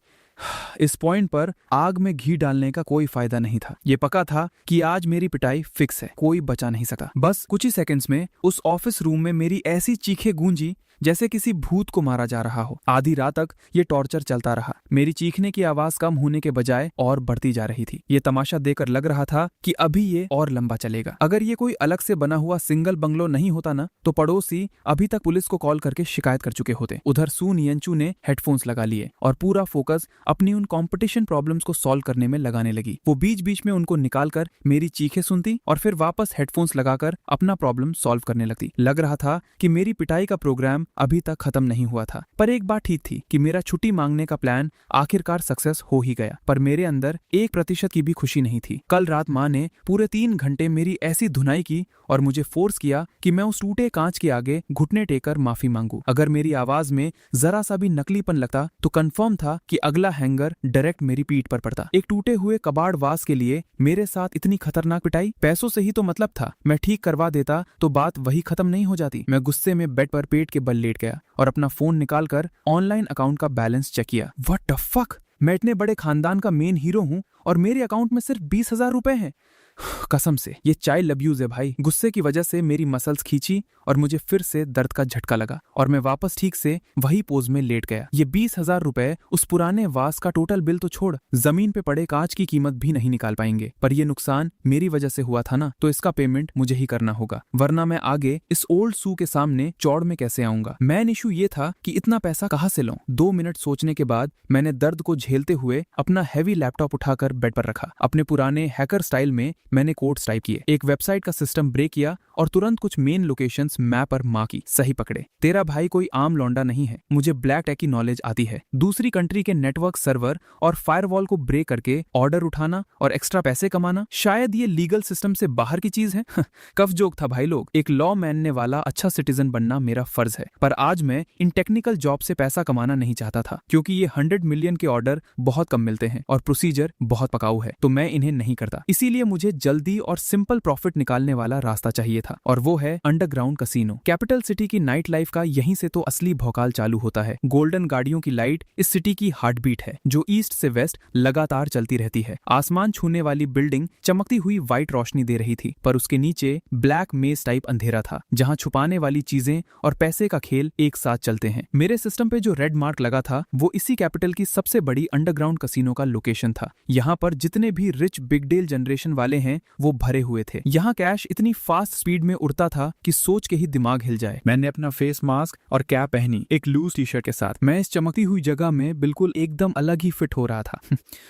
इस पॉइंट पर आग में घी डालने का कोई फायदा नहीं था। ये पक्का था कि आज मेरी पिटाई फिक्स है, कोई बचा नहीं सकता। बस कुछ ही सेकंड्स में उस ऑफिस रूम में मेरी ऐसी चीखें गूंजी जैसे किसी भूत को मारा जा रहा हो। आधी रात तक ये टॉर्चर चलता रहा। मेरी चीखने की आवाज कम होने के बजाय और बढ़ती जा रही थी। ये तमाशा देखकर लग रहा था कि अभी ये और लंबा चलेगा। अगर ये कोई अलग से बना हुआ सिंगल बंगलो नहीं होता ना, तो पड़ोसी अभी तक पुलिस को कॉल करके शिकायत कर चुके होते। उधर शू नियंचू ने हेडफोन्स लगा लिए और पूरा फोकस अपनी उन कॉम्पिटिशन प्रॉब्लम्स को सॉल्व करने में लगाने लगी। वो बीच बीच में उनको निकालकर मेरी चीखें सुनती और फिर वापस हेडफोन्स लगाकर अपना प्रॉब्लम सॉल्व करने लगती। लग रहा था कि मेरी पिटाई का प्रोग्राम अभी तक खत्म नहीं हुआ था। पर एक बात ठीक थी कि मेरा छुट्टी मांगने का प्लान आखिरकार सक्सेस हो ही गया। पर मेरे अंदर 1% की भी खुशी नहीं थी। कल रात माँ ने पूरे 3 घंटे मेरी ऐसी धुनाई की और मुझे फोर्स किया कि मैं उस टूटे कांच के आगे घुटने टेकर माफी मांगू। अगर मेरी आवाज में जरा सा भी नकलीपन लगता तो कंफर्म था कि अगला हैंगर डायरेक्ट मेरी पीठ पर पड़ता। एक टूटे हुए कबाड़ वास के लिए मेरे साथ इतनी खतरनाक पिटाई? पैसों से ही तो मतलब था। मैं ठीक करवा देता तो बात वही खत्म नहीं हो जाती। मैं गुस्से में बेड पर पेट के बल लेट गया और अपना फोन निकालकर ऑनलाइन अकाउंट का बैलेंस चेक किया। व्हाट द फक, मैं इतने बड़े खानदान का मेन हीरो हूँ और मेरे अकाउंट में सिर्फ 20,000 रुपए हैं। कसम से ये चाइल्ड अब्यूज है भाई। गुस्से की वजह से मेरी मसल्स खींची और मुझे फिर से दर्द का झटका लगा और मैं वापस ठीक से वही पोज में लेट गया। ये 20,000 रुपए उस पुराने वास का टोटल बिल तो छोड़, जमीन पे पड़े कांच की कीमत भी नहीं निकाल पाएंगे। पर ये नुकसान मेरी वजह से हुआ था ना, तो इसका पेमेंट मुझे ही करना होगा, वरना मैं आगे इस ओल्ड शू के सामने चौड़ में कैसे आऊंगा। मैन इशू ये था कि इतना पैसा कहाँ से लूं। 2 मिनट सोचने के बाद मैंने दर्द को झेलते हुए अपना हैवी लैपटॉप उठाकर बेड पर रखा। अपने पुराने हैकर स्टाइल में मैंने कोड्स टाइप किए, एक वेबसाइट का सिस्टम ब्रेक किया और तुरंत कुछ मेन लोकेशंस मैप पर माँ की सही पकड़े। तेरा भाई कोई आम लौंडा नहीं है, मुझे ब्लैक टेक की नॉलेज आती है। दूसरी कंट्री के नेटवर्क सर्वर और फायरवॉल को ब्रेक करके ऑर्डर उठाना और एक्स्ट्रा पैसे कमाना, शायद ये लीगल सिस्टम से बाहर की चीज है। कफ जोक था भाई लोग। एक लॉ मानने वाला अच्छा सिटीजन बनना मेरा फर्ज है, पर आज मैं इन टेक्निकल जॉब से पैसा कमाना नहीं चाहता था, क्योंकि ये 100 मिलियन के ऑर्डर बहुत कम मिलते हैं और प्रोसीजर बहुत पकाऊ है, तो मैं इन्हें नहीं करता। इसीलिए मुझे जल्दी और सिंपल प्रॉफिट निकालने वाला रास्ता चाहिए था, और वो है अंडरग्राउंड कसिनो। कैपिटल सिटी की नाइट लाइफ का यहीं से तो असली भौकाल चालू होता है। गोल्डन गाड़ियों की लाइट इस सिटी की हार्ट बीट है, जो ईस्ट से वेस्ट लगातार चलती रहती है। आसमान छूने वाली बिल्डिंग चमकती हुई व्हाइट रोशनी दे रही थी, पर उसके नीचे ब्लैक मेज टाइप अंधेरा था, जहां छुपाने वाली चीजें और पैसे का खेल एक साथ चलते हैं। मेरे सिस्टम पे जो रेड मार्क लगा था वो इसी कैपिटल की सबसे बड़ी अंडरग्राउंड कसिनो का लोकेशन था। यहाँ पर जितने भी रिच बिग डेल जनरेशन वाले हैं वो भरे हुए थे। यहाँ कैश इतनी फास्ट स्पीड में उड़ता था कि सोच के ही दिमाग हिल जाए। मैंने अपना फेस मास्क और कैप पहनी, एक लूज टी शर्ट के साथ। मैं इस चमकती हुई जगह में बिल्कुल एकदम अलग ही फिट हो रहा था।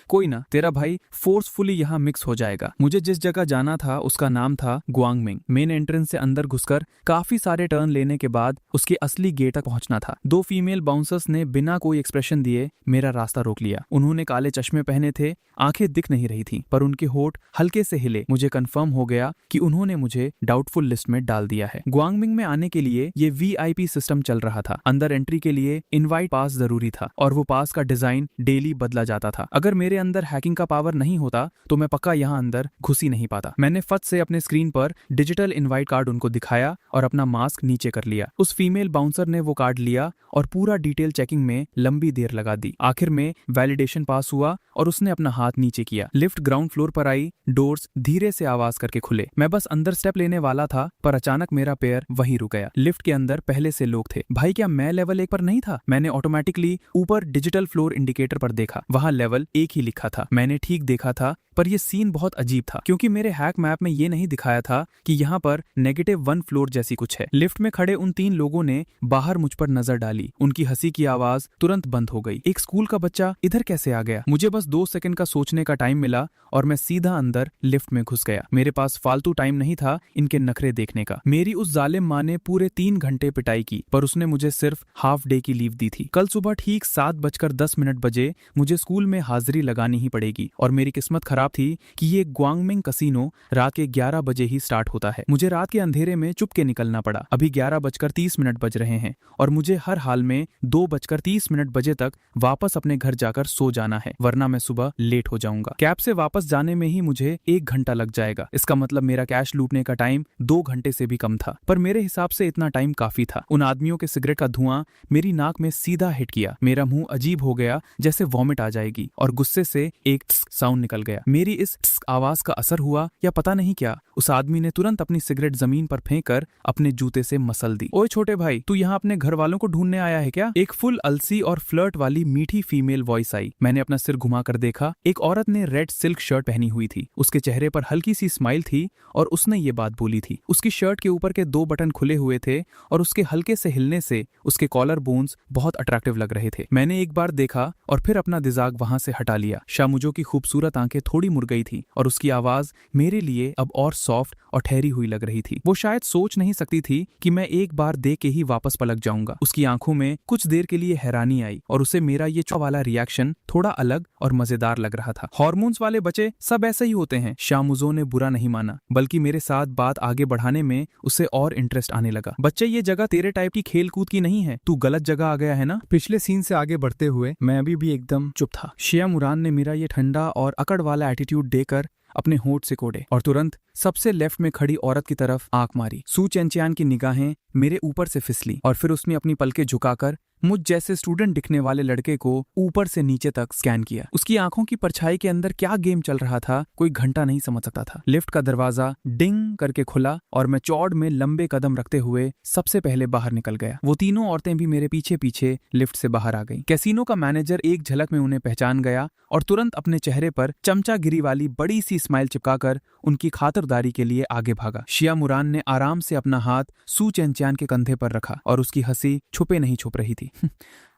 कोई ना, तेरा भाई फोर्सफुली यहाँ मिक्स हो जाएगा। मुझे जिस जगह जाना था उसका नाम था गुआंगमिंग। मेन एंट्रेंस से अंदर घुसकर काफी सारे टर्न लेने के बाद उसके असली गेट तक पहुंचना था। 2 फीमेल बाउंसर्स ने बिना कोई एक्सप्रेशन दिए मेरा रास्ता रोक लिया। उन्होंने काले चश्मे पहने थे, आंखें दिख नहीं रही थी, पर उनके होठ हल्के से हिले। मुझे कंफर्म हो गया कि उन्होंने मुझे डाउटफुल लिस्ट में डाल दिया है। गुआंगमिंग में आने के लिए ये VIP सिस्टम चल रहा था। अंदर एंट्री के लिए इनवाइट पास जरूरी था, और वो पास का डिजाइन डेली बदला जाता था। अगर मेरे अंदर हैकिंग का पावर नहीं होता तो मैं पक्का यहाँ अंदर घुस ही नहीं पाता। मैंने फट से अपने स्क्रीन पर डिजिटल इनवाइट कार्ड उनको दिखाया और अपना मास्क नीचे कर लिया। उस फीमेल बाउंसर ने वो कार्ड लिया और पूरा डिटेल चेकिंग में लंबी देर लगा दी। आखिर में वैलिडेशन पास हुआ और उसने अपना हाथ नीचे किया। लिफ्ट ग्राउंड फ्लोर पर आई, डोर्स धीरे से आवाज करके खुले। मैं बस अंदर स्टेप लेने वाला था, पर अचानक मेरा पैर वहीं रुक गया। लिफ्ट के अंदर पहले से लोग थे। भाई, क्या मैं लेवल 1 पर नहीं था? मैंने ऑटोमेटिकली ऊपर डिजिटल फ्लोर इंडिकेटर पर देखा, वहां लेवल 1 ही लिखा था। मैंने ठीक देखा था, पर यह सीन बहुत अजीब था, क्योंकि मेरे हैक मैप में ये नहीं दिखाया था कि यहाँ पर -1 फ्लोर जैसी कुछ है। लिफ्ट में खड़े उन 3 लोगों ने बाहर मुझ पर नजर डाली। उनकी हंसी की आवाज तुरंत बंद हो गई। एक स्कूल का बच्चा इधर कैसे आ गया? मुझे बस 2 सेकंड का सोचने का टाइम मिला और मैं सीधा अंदर लिफ्ट में घुस गया। मेरे पास फालतू टाइम नहीं था इनके नखरे देखने का। मेरी उस जालिम माँ ने पूरे 3 घंटे पिटाई की, पर उसने मुझे सिर्फ हाफ डे की लीव दी थी। कल सुबह ठीक 7:10 बजे मुझे स्कूल में हाजिरी लगानी ही पड़ेगी, और मेरी किस्मत खराब थी कि ये गुआंगमिंग कसिनो रात के 11 बजे ही स्टार्ट होता है। मुझे रात के अंधेरे में चुप के निकलना पड़ा। अभी 11:30 बज रहे हैं और मुझे हर हाल में 2:30 बजे तक वापस अपने घर जाकर सो जाना है, वरना मैं सुबह लेट हो जाऊंगा। कैब से वापस जाने में ही मुझे 1 घंटा लग जाएगा। इसका मतलब मेरा कैश लूटने का टाइम 2 घंटे से भी कम था, पर मेरे हिसाब से इतना टाइम काफी था। उन आदमियों के सिगरेट का धुआं मेरी नाक में सीधा हिट किया। मेरा मुंह अजीब हो गया, जैसे वॉमिट आ जाएगी, और गुस्से से एक साउंड निकल गया। मेरी इस आवाज का असर हुआ या पता नहीं क्या, उस आदमी ने तुरंत अपनी सिगरेट जमीन पर फेंककर अपने जूते से मसल दी। ओए छोटे भाई, तू यहाँ अपने घर वालों को ढूंढने आया है क्या? एक फुल अलसी और फ्लर्ट वाली मीठी फीमेल वॉइस आई। मैंने अपना सिर घुमाकर देखा। एक औरत ने रेड सिल्क शर्ट पहनी हुई थी। उसके चेहरे पर हल्की सी स्माइल थी और उसने ये बात बोली थी। उसकी शर्ट के ऊपर के 2 बटन खुले हुए थे और उसके हल्के से हिलने से उसके कॉलर बोन्स बहुत अट्रैक्टिव लग रहे थे। मैंने एक बार देखा और फिर अपना दिमाग वहां से हटा लिया। शामुजो की खूबसूरत आंखें थोड़ी मुड़ गई थी और उसकी आवाज मेरे लिए अब और सॉफ्ट और ठहरी हुई लग रही थी। वो शायद सोच नहीं सकती थी कि मैं एक बार देख के ही वापस पलट जाऊंगा। उसकी आंखों में कुछ देर के लिए हैरानी आई और उसे मेरा ये वाला रिएक्शन थोड़ा अलग और मजेदार लग रहा था। हार्मोन्स वाले बच्चे सब ऐसे ही होते हैं। शामुजो ने बुरा नहीं माना, बल्कि मेरे साथ बात आगे बढ़ाने में उसे और इंटरेस्ट आने लगा। बच्चे, ये जगह तेरे टाइप की खेल कूद की नहीं है, तू गलत जगह आ गया है ना। पिछले सीन से आगे बढ़ते हुए मैं अभी भी एकदम चुप था। शिया मुरान ने मेरा ये ठंडा और अकड़ वाला एटीट्यूड देकर अपने होंठ से कोड़े और तुरंत सबसे लेफ्ट में खड़ी औरत की तरफ आंख मारी। सू चेंचियान की निगाहें मेरे ऊपर से फिसली और फिर उसने अपनी पलकें झुकाकर मुझ जैसे स्टूडेंट दिखने वाले लड़के को ऊपर से नीचे तक स्कैन किया। उसकी आंखों की परछाई के अंदर क्या गेम चल रहा था कोई घंटा नहीं समझ सकता था। लिफ्ट का दरवाजा डिंग करके खुला और मैं चौड़ में लंबे कदम रखते हुए सबसे पहले बाहर निकल गया। वो तीनों औरतें भी मेरे पीछे पीछे लिफ्ट से बाहर आ गईं। कैसीनो का मैनेजर एक झलक में उन्हें पहचान गया और तुरंत अपने चेहरे पर चमचागिरी वाली बड़ी सी स्माइल चिपकाकर उनकी खातिरदारी के लिए आगे भागा। शिया मुरान ने आराम से अपना हाथ सू चेंचियान के कंधे पर रखा और उसकी हंसी छुपे नहीं छुप रही थी।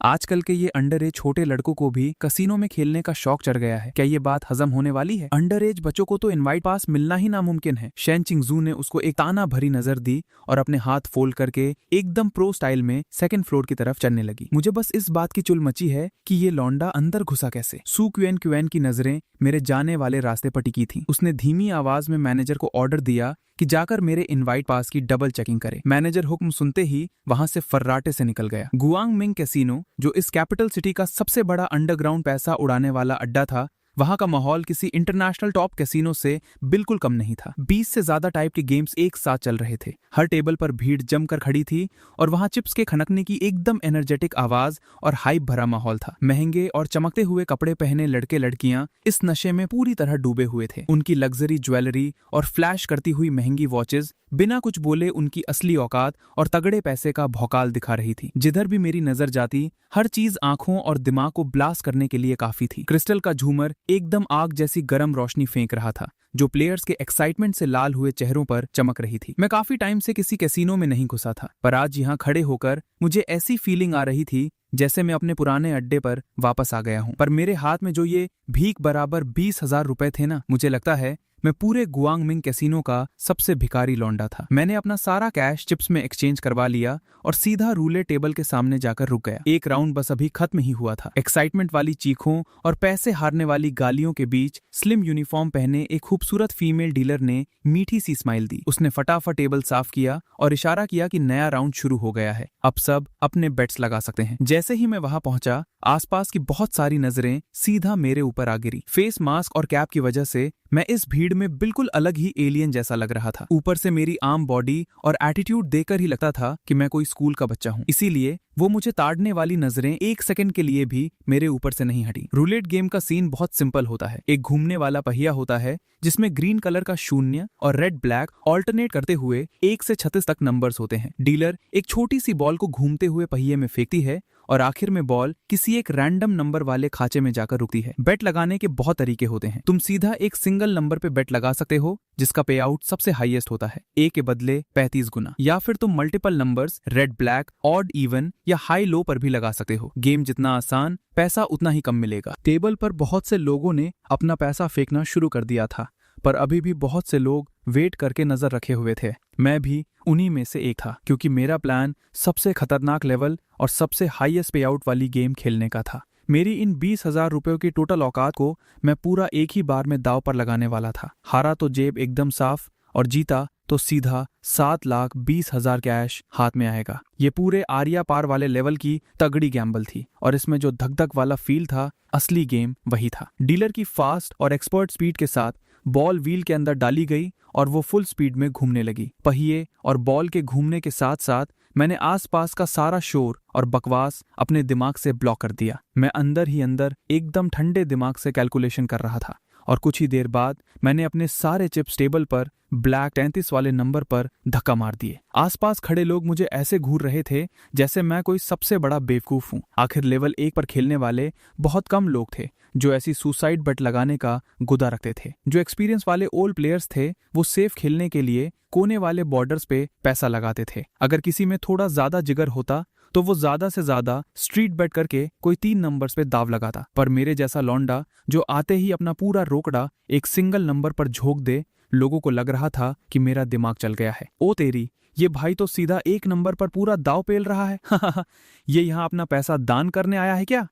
आजकल के ये अंडर एज छोटे लड़कों को भी कसिनो में खेलने का शौक चढ़ गया है। क्या ये बात हजम होने वाली है? अंडर एज बच्चों को तो इनवाइट पास मिलना ही नामुमकिन है। शेन चिंगजू ने उसको एक ताना भरी नजर दी और अपने हाथ फोल्ड करके एकदम प्रो स्टाइल में 2nd फ्लोर की तरफ चलने लगी। मुझे बस इस बात की चुल मची है कि ये लौंडा अंदर घुसा कैसे। सू क्वेन की नजरें मेरे जाने वाले रास्ते पर टिकी थी। उसने धीमी आवाज में मैनेजर को ऑर्डर दिया कि जाकर मेरे इनवाइट पास की डबल चेकिंग करे। मैनेजर हुक्म सुनते ही वहां से फर्राटे से निकल गया। गुआंगमिंग कैसीनो, जो इस कैपिटल सिटी का सबसे बड़ा अंडरग्राउंड पैसा उड़ाने वाला अड्डा था, वहां का माहौल किसी इंटरनेशनल टॉप कैसीनो से बिल्कुल कम नहीं था। 20 से ज्यादा टाइप के गेम्स एक साथ चल रहे थे। हर टेबल पर भीड़ जमकर खड़ी थी और वहां चिप्स के खनकने की एकदम एनर्जेटिक आवाज और हाइप भरा माहौल था। महंगे और चमकते हुए कपड़े पहने लड़के लड़कियां इस नशे में पूरी तरह डूबे हुए थे। उनकी लग्जरी ज्वेलरी और फ्लैश करती हुई महंगी वॉचेस बिना कुछ बोले उनकी असली औकात और तगड़े पैसे का भौकाल दिखा रही थी। जिधर भी मेरी नजर जाती हर चीज आंखों और दिमाग को ब्लास्ट करने के लिए काफी थी। क्रिस्टल का झूमर एकदम आग जैसी गर्म रोशनी फेंक रहा था, जो प्लेयर्स के एक्साइटमेंट से लाल हुए चेहरों पर चमक रही थी। मैं काफी टाइम से किसी कैसीनो में नहीं घुसा था, पर आज यहाँ खड़े होकर मुझे ऐसी फीलिंग आ रही थी जैसे मैं अपने पुराने अड्डे पर वापस आ गया हूँ। पर मेरे हाथ में जो ये भीख बराबर 20,000 रुपए थे ना, मुझे लगता है मैं पूरे गुआंगमिंग कैसीनो का सबसे भिखारी लौंडा था। मैंने अपना सारा कैश चिप्स में एक्सचेंज करवा लिया और सीधा रूले टेबल के सामने जाकर रुक गया। एक राउंड बस अभी खत्म ही हुआ था। एक्साइटमेंट वाली चीखों और पैसे हारने वाली गालियों के बीच स्लिम यूनिफॉर्म पहने एक खूबसूरत फीमेल डीलर ने मीठी सी स्माइल दी। उसने फटाफट टेबल साफ किया और इशारा किया कि नया राउंड शुरू हो गया है, अब सब अपने बेट्स लगा सकते हैं। जैसे ही मैं वहां पहुंचा, आसपास की बहुत सारी नजरें सीधा मेरे ऊपर आ गिरी। फेस मास्क और कैप की वजह से मैं इस भीड़ में बिल्कुल अलग ही एलियन जैसा लग रहा था। ऊपर से मेरी आर्म बॉडी और एटीट्यूड देखकर ही लगता था कि मैं कोई स्कूल का बच्चा हूँ। इसीलिए वो मुझे ताड़ने वाली नजरें एक सेकंड के लिए भी मेरे ऊपर से नहीं हटी। रूलेट गेम का सीन बहुत सिंपल होता है। एक घूमने वाला पहिया होता है जिसमें ग्रीन कलर का 0 और रेड ब्लैक ऑल्टरनेट करते हुए 1 से 36 तक नंबर्स होते हैं। डीलर एक छोटी सी बॉल को घूमते हुए पहिए में फेंकती है और आखिर में बॉल किसी एक रैंडम नंबर वाले खांचे में जाकर रुकती है। बेट लगाने के बहुत तरीके होते हैं। तुम सीधा एक सिंगल नंबर पे बेट लगा सकते हो जिसका पे आउट सबसे हाईएस्ट होता है, ए के बदले 35 गुना। या फिर तुम multiple numbers red black odd even या हाई लो पर भी लगा सकते हो। गेम जितना आसान, पैसा उतना ही कम मिलेगा। टेबल पर बहुत से लोगों ने अपना पैसा फेंकना शुरू कर दिया था, पर अभी भी बहुत से लोग वेट करके नजर रखे हुए थे। मैं भी उन्हीं में से एक था, क्योंकि मेरा प्लान सबसे खतरनाक लेवल और सबसे हाईएस्ट पे आउट वाली गेम खेलने का था। मेरी इन 20,000 रुपयों की टोटल औकात को मैं पूरा एक ही बार में दांव पर लगाने वाला था। हारा तो जेब एकदम साफ और जीता तो सीधा 7,20,000 कैश हाथ में आएगा। ये पूरे आर्या पार वाले लेवल की तगड़ी गैम्बल थी और इसमें जो धक धक वाला फील था, असली गेम वही था। डीलर की फास्ट और एक्सपर्ट स्पीड के साथ बॉल व्हील के अंदर डाली गई और वो फुल स्पीड में घूमने लगी। पहिए और बॉल के घूमने के साथ साथ मैंने आसपास का सारा शोर और बकवास अपने दिमाग से ब्लॉक कर दिया। मैं अंदर ही अंदर एकदम ठंडे दिमाग से कैलकुलेशन कर रहा था और कुछ ही देर बाद मैंने अपने सारे चिप्स टेबल पर ब्लैक 33 वाले नंबर पर धक्का मार दिए। आसपास खड़े लोग मुझे ऐसे घूर रहे थे जैसे मैं कोई सबसे बड़ा बेवकूफ हूँ। आखिर लेवल 1 पर खेलने वाले बहुत कम लोग थे जो ऐसी सुसाइड बेट लगाने का गुदा रखते थे। जो एक्सपीरियंस वाले ओल्ड प्लेयर्स थे वो सेफ खेलने के लिए कोने वाले बॉर्डर्स पे पैसा लगाते थे। अगर किसी में थोड़ा ज्यादा जिगर होता तो वो ज्यादा से ज्यादा स्ट्रीट बेट करके कोई 3 नंबर्स पे दाव लगाता। पर मेरे जैसा लौंडा जो आते ही अपना पूरा रोकड़ा एक सिंगल नंबर पर झोंक दे, लोगों को लग रहा था कि मेरा दिमाग चल गया है। ओ तेरी, ये भाई तो सीधा एक नंबर पर पूरा दाव पेल रहा है। ये यहाँ अपना पैसा दान करने आया है क्या?